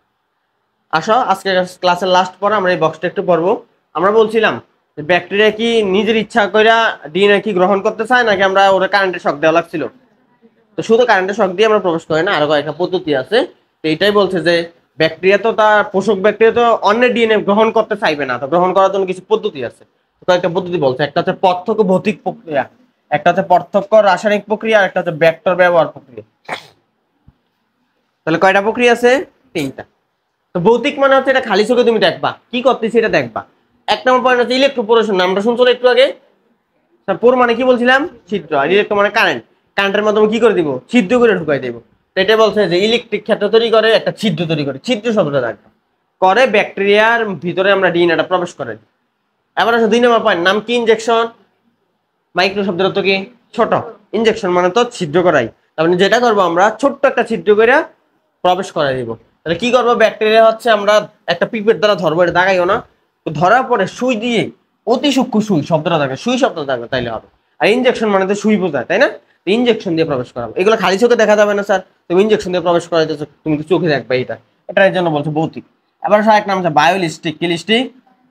আসো আজকে ক্লাসের লাস্ট পড়া আমরা এই বক্সটা একটু পড়বো। আমরা বলছিলাম যে ব্যাকটেরিয়া কি নিজের ইচ্ছা করে ডিএনএ কি গ্রহণ করতে চায়, নাকি আমরা ওরা কারেন্টের শক দেওয়া লাগছিল? তো শুধু কারেন্টের শক দিয়ে আমরা প্রবেশ করি না, আরো কয়েকটা পদ্ধতি আছে। তো এটাই বলছে যে ব্যাকটেরিয়া তো তার পোষক ব্যাকটেরিয়া তো অন্যের ডিএনএ গ্রহণ করতে চাইবে না, তো গ্রহণ করার জন্য কিছু পদ্ধতি আছে। কয়েকটা পদ্ধতি বলছে, একটা হচ্ছে পার্থক্য ভৌতিক প্রক্রিয়া, একটা হচ্ছে পার্থক্য রাসায়নিক প্রক্রিয়া, আর একটা হচ্ছে ভেক্টর ব্যবহার প্রক্রিয়া। তাহলে কয়টা প্রক্রিয়া আছে? তিনটা। তো ভৌতিক মানে হচ্ছে এটা খালি চোখে তুমি দেখবা কি করতেছি, এটা দেখবা। এক নম্বর পয়েন্ট হচ্ছে ইলেকট্রোপোরেশন, নামটা শুনছো একটু আগে? পোর মানে কি বলছিলাম? ছিদ্র। আর ইলেকট্রো মানে কারেন্ট, কারেন্টের মাধ্যমে কি করে দিব? ছিদ্র করে ঢুকাই দিব। তো এটা বলছে যে ইলেকট্রিক ক্ষেত্র তৈরি করে, একটা ছিদ্র তৈরি করে, ছিদ্র শব্দটা দেখবা করে ব্যাকটেরিয়ার ভিতরে আমরা ডিএনএটা প্রবেশ করে। এবার আছে 2 নম্বর পয়েন্ট, নাম কি? ইনজেকশন। মাইক্রো শব্দের অর্থ কি? ছোট। ইনজেকশন মানে তো ছিদ্র করাই। তার মানে যেটা করবো আমরা ছোট্ট একটা ছিদ্র করে প্রবেশ করাই দিব। তাহলে কি করবো? ব্যাকটেরিয়া হচ্ছে আমরা একটা পিপের দ্বারা ধরবো, এটা দাগাইও না, ধরার পরে সুই দিয়ে, অতি সূক্ষ্ম সুই শব্দটা থাকবে, সুই শব্দটা থাকবে, তাইলে হবে। আর ইনজেকশন মানে তো সুই বোঝায়, তাই না? ইনজেকশন দিয়ে প্রবেশ করাবো। এগুলো খালি চোখে দেখা যাবে না স্যার, তুমি ইনজেকশন দিয়ে প্রবেশ করাইতেছো, তুমি তো চোখে দেখবে এটা, এটার জন্য বলছো ভৌতিক। এবার এক নাম হচ্ছে বায়োলিস্টিক। কি লিস্টিক?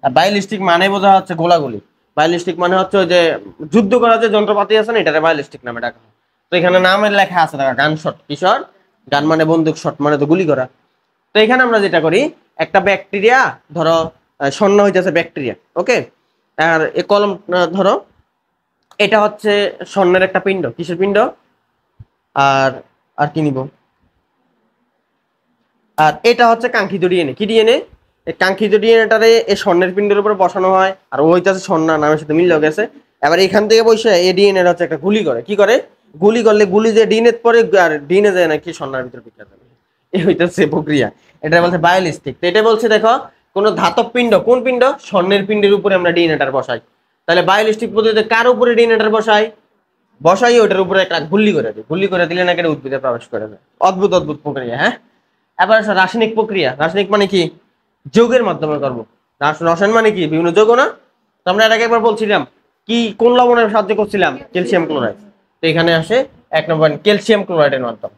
আর বায়োলিস্টিক মানে বোঝা হচ্ছে গোলাগুলি। বায়োলিস্টিক মানে হচ্ছে ওই যে যুদ্ধ করার যে যন্ত্রপাতি আছে না, এটারে বায়োলিস্টিক নামে ডাকা হয়। তো এখানে নামের লেখা আছে দেখা, গান শট। কিশোর গান মানে বন্দুক, শট মানে তো গুলি করা। তো এখানে আমরা যেটা করি, একটা ব্যাকটেরিয়া ধরো, স্বর্ণ হইতেছে ব্যাকটেরিয়া, ওকে। আর এ কলম ধরো, এটা হচ্ছে স্বর্ণের একটা পিণ্ড। কিসের পিণ্ড? আর আর কি নিব? আর এটা হচ্ছে কাঙ্ক্ষিত ডিএনএ। কি ডিএনএ? এই কাঙ্ক্ষিত ডিএনএটারে এই স্বর্ণের পিণ্ডের উপরে বসানো হয়, আর ওইটাছে স্বর্ণ নামের সাথে মিল গেছে। এবার এখান থেকে বসে এই ডিএনএ হচ্ছে একটা গুলি করে। কি করে? গুলি করলে গুলি যে ডিএনএ পরে, আর ডিএনএ যায় নাকি স্বর্ণের ভিতরে বিক্রিয়া করে, এই হইতেছে প্রক্রিয়া। এটা বলছে বায়োলিস্টিক। তো এটা বলছে দেখো, কোন ধাতব পিণ্ড, কোন পিণ্ড? স্বর্ণের পিণ্ডের উপরে আমরা ডিএনএটার বসাই। তাহলে বায়োলিস্টিক পদ্ধতিতে কার উপরে ডিএনএটার বসাই? বসাই ওইটার উপরে একটা গুলি করে দিই, গুলি করে দিলে নাকি উদ্ভিদে প্রবেশ করে দেয়। অদ্ভুত অদ্ভুত প্রক্রিয়া, হ্যাঁ। এবার রাসায়নিক প্রক্রিয়া। রাসায়নিক মানে কি? যৌগের মাধ্যমে করবো। রসায়ন মানে কি? বিভিন্ন যৌগ না? তো আমরা এর আগে একবার বলছিলাম কি, কোন লবণের সাহায্য করছিলাম? Calcium chloride. তো এখানে আসে 1 নম্বর ক্যালসিয়াম ক্লোরাইডের মাধ্যমে।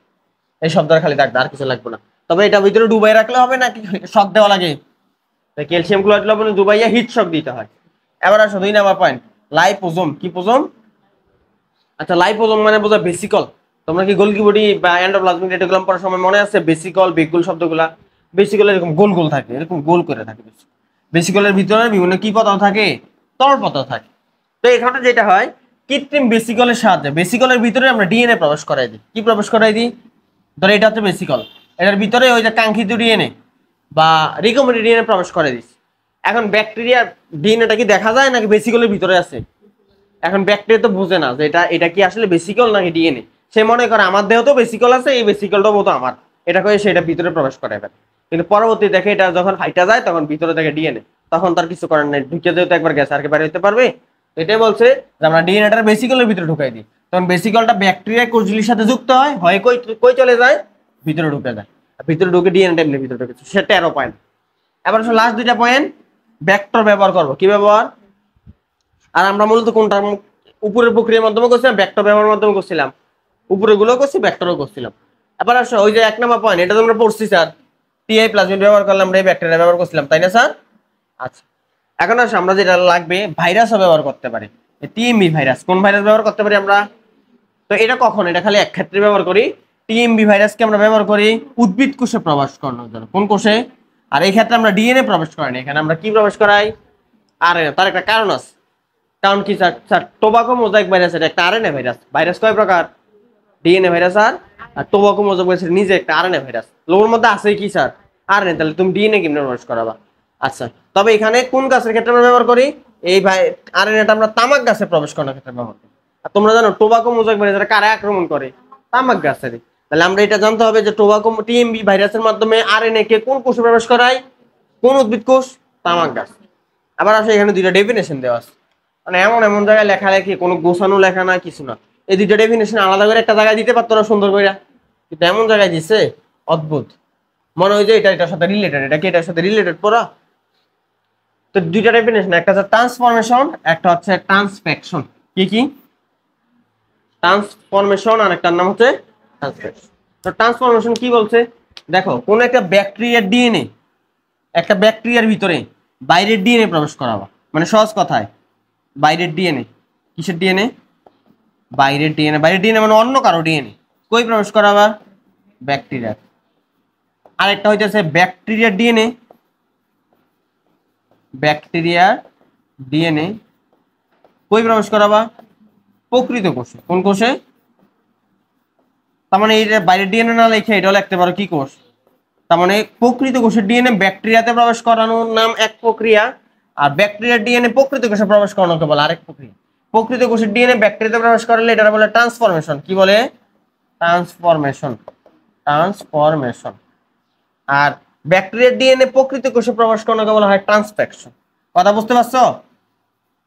এই শব্দটা খালি থাকবে, আর কিছু লাগবে না। তবে এটা ভিতরে ডুবাই রাখলে হবে নাকি শক দেওয়া লাগে? ক্যালসিয়াম ক্লোরাইড লবণে ডুবাইয়া হিট শক দিতে হয়। এবার আসো 2 নম্বর পয়েন্ট, লাইপোজোম। কি পোজোম? আচ্ছা, লাইপোজোম মানে বোঝা বেসিকল। তোমরা কি গোলকি বডি বা এন্ডোপ্লাজমিক রেটিকুলাম পড়ার সময় মনে আছে বেসিকল, বেগুল শব্দগুলা? বেসিকল এরকম গোল গোল থাকে, এরকম গোল করে থাকে। বেসিকলের ভিতরে বিভিন্ন কি পদার্থ থাকে? তরল পদার্থ থাকে। তো এখানে যেটা হয়, কৃত্রিম বেসিকলের সাহায্যে বেসিকলের ভিতরে আমরা ডিএনএ প্রবেশ করাই দিই। কি প্রবেশ করাই দিই? ধরো এটা হচ্ছে বেসিকল, এটার ভিতরে ওই যে কাঙ্ক্ষিত ডিএনএ বা রিকমেন্ডেড ডিএনএ প্রবেশ করে দিস। এখন ব্যাকটেরিয়ার ডিএনএটা কি দেখা যায় নাকি বেসিকলের ভিতরে আছে? এখন ব্যাকটেরিয়া তো বুঝে না যে এটা কি আসলে বেসিকল নাকি ডিএনএ। সে মনে করে আমার দেহ তো বেসিকল আছে, এই বেসিকলটা বোধ আমার, এটা করে সেটা ভিতরে প্রবেশ করে ফেলে। কিন্তু পরবর্তী দেখে এটা যখন ফাইটা যায় তখন ভিতরে দেখে ডিএনএ, তখন তার কিছু করার নেই, ঢুকে যেহেতু একবার গেছে আর কি বাইরে হতে পারবে। এটাই বলছে যে আমরা ডিএনএটার বেসিকলের ভিতরে ঢুকাই দিই, তখন বেসিকলটা ব্যাকটেরিয়া কোষগুলির সাথে যুক্ত হয়, হয় কই কই চলে যায়? ভিতরে ঢুকে যায়। ভিতরে ঢুকে ডিএনএটা এমনি ভিতরে ঢুকেছে, সে 13 পয়েন্ট। এবার লাস্ট 2টা পয়েন্ট, ভেক্টর ব্যবহার করবো। কি ব্যবহার? আর আমরা মূলত কোনটা উপরের প্রক্রিয়ার মাধ্যমে করছিলাম, ভেক্টর ব্যবহারের মাধ্যমে করছিলাম। উপরে গুলো করছি, ভেক্টরও করছিলাম। এবার আসো ওই যে 1 নম্বর পয়েন্ট, এটা তোমরা পড়ছি স্যার, টিআই প্লাজমিড ব্যবহার করলাম, আমরা এই ব্যাকটেরিয়া ব্যবহার করছিলাম, তাই না স্যার? আচ্ছা, এখন আসো আমরা যেটা লাগবে, ভাইরাসও ব্যবহার করতে পারি। টিএমবি ভাইরাস, কোন ভাইরাস ব্যবহার করতে পারি আমরা? তো এটা কখন? এটা খালি এক ক্ষেত্রে ব্যবহার করি। টিএমবি ভাইরাসকে আমরা ব্যবহার করি উদ্ভিদ কোষে প্রবেশ করানোর জন্য। কোন কোষে? আর এই ক্ষেত্রে আমরা ডিএনএ প্রবেশ করাই না, এখানে আমরা কি প্রবেশ করাই? আরএনএ। তার একটা কারণ আছে। কারণ কি স্যার? টোবাকো মোজাইক ভাইরাস, এটা একটা আরএনএ ভাইরাস। ভাইরাস কয় প্রকার? ডিএনএ ভাইরাস আর টোবাকো মোজাইক ভাইরাস নিজে একটা আরএনএ ভাইরাস। লোকের মধ্যে আছে কি স্যার? আরএনএ। তাহলে তুমি ডিএনএ কেমনে প্রবেশ করাবা? আচ্ছা, তবে এখানে কোন গাছের ক্ষেত্রে আমরা ব্যবহার করি? এই আরএনএটা আমরা তামাক গাছে প্রবেশ করানোর ক্ষেত্রে ব্যবহার করি। আর তোমরা জানো টোবাকো মোজাইক ভাইরাস কারে আক্রমণ করে? তামাক গাছের। তাহলে আমরা এটা জানতে হবে যে টোবাকো টিএমবি ভাইরাসের মাধ্যমে আরএনএ কে কোন কোষে প্রবেশ করায়? কোন উদ্ভিদ কোষ? তামাক গাছ। আবার আসলে এখানে 2টা ডেফিনেশন দেওয়া আছে, মানে এমন এমন জায়গায় লেখালেখি, কোনো গোছানো লেখা না, কিছু না, এই দুইটা ডেফিনেশন আলাদা করে একটা জায়গায় দিতে পারতো না সুন্দর করে, কিন্তু এমন জায়গায় দিছে অদ্ভুত, মনে হয় যে এটা এটার সাথে রিলেটেড, এটা কি এটার সাথে রিলেটেড পড়া। তো দুইটা ডেফিনেশন, একটা হচ্ছে ট্রান্সফরমেশন, একটা হচ্ছে ট্রান্সফেকশন। কি কি? ট্রান্সফরমেশন আর একটার নাম হচ্ছে ট্রান্সফেকশন। তো ট্রান্সফরমেশন কি বলছে, দেখো কোন একটা ব্যাকটেরিয়ার ডিএনএ, একটা ব্যাকটেরিয়ার ভিতরে বাইরের ডিএনএ প্রবেশ করাবা, মানে সহজ কথায় বাইরের ডিএনএ, কিসের ডিএনএ? বাইরের ডিএনএ, বাইরের ডিএনএ মানে অন্য কারো ডিএনএ, কই প্রবেশ করাবা? ব্যাকটেরিয়া। আরেকটা হইতেছে ব্যাকটেরিয়ার ডিএনএ, ব্যাকটেরিয়ার ডিএনএ কই প্রবেশ করাবা? প্রকৃত কোষে। কোন কোষে? তার মানে এই বাইরের ডিএনএ না লিখে এটাও লিখতে পারো কি কোষ, তার মানে প্রকৃত কোষের ডিএনএ ব্যাকটেরিয়াতে প্রবেশ করানোর নাম এক প্রক্রিয়া, আর ব্যাকটেরিয়ার ডিএনএ প্রকৃত কোষে প্রবেশ করানোকে বলে আরেক প্রক্রিয়া। প্রকৃত কোষের ডিএনএ ব্যাকটেরিয়াতে প্রবেশ করলে এটা বলে ট্রান্সফরমেশন। কি বলে? Transformation, transformation. আর ব্যাকটেরিয়ার ডিএনএ প্রকৃত কোষে প্রবেশ করানোকে বলা হয় ট্রান্সফেকশন। কথা বুঝতে পারছো?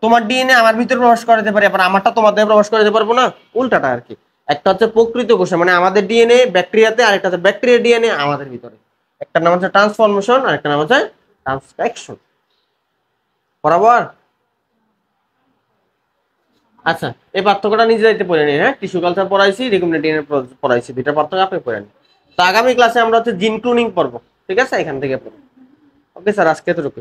তোমার ডিএনএ আমার ভিতরে প্রবেশ করাতে পারে, আবার আমারটা তোমার দেহে প্রবেশ করাতে পারবো না, উল্টাটা আর কি। একটা হচ্ছে প্রকৃত কোষে মানে আমাদের ডিএনএ ব্যাকটেরিয়াতে, আর একটা হচ্ছে ব্যাকটেরিয়ার ডিএনএ আমাদের ভিতরে। একটা নাম হচ্ছে ট্রান্সফরমেশন আর একটা নাম হচ্ছে ট্রান্সফেকশন। বরাবর? আচ্ছা, এই পার্থক্যটা নিজে যাইতে পড়ে নিই। হ্যাঁ, টিস্যু কালচার পড়াইছি, রিকম্বিনেন্ট ডিএনএ পড়াইছি, দুইটা পার্থক্য আপনি পড়ে নিন। তো আগামী ক্লাসে আমরা হচ্ছে জিন ক্লোনিং পড়বো, ঠিক আছে? এখান থেকে পড়বো। ওকে স্যার, আজকে এতটুকু।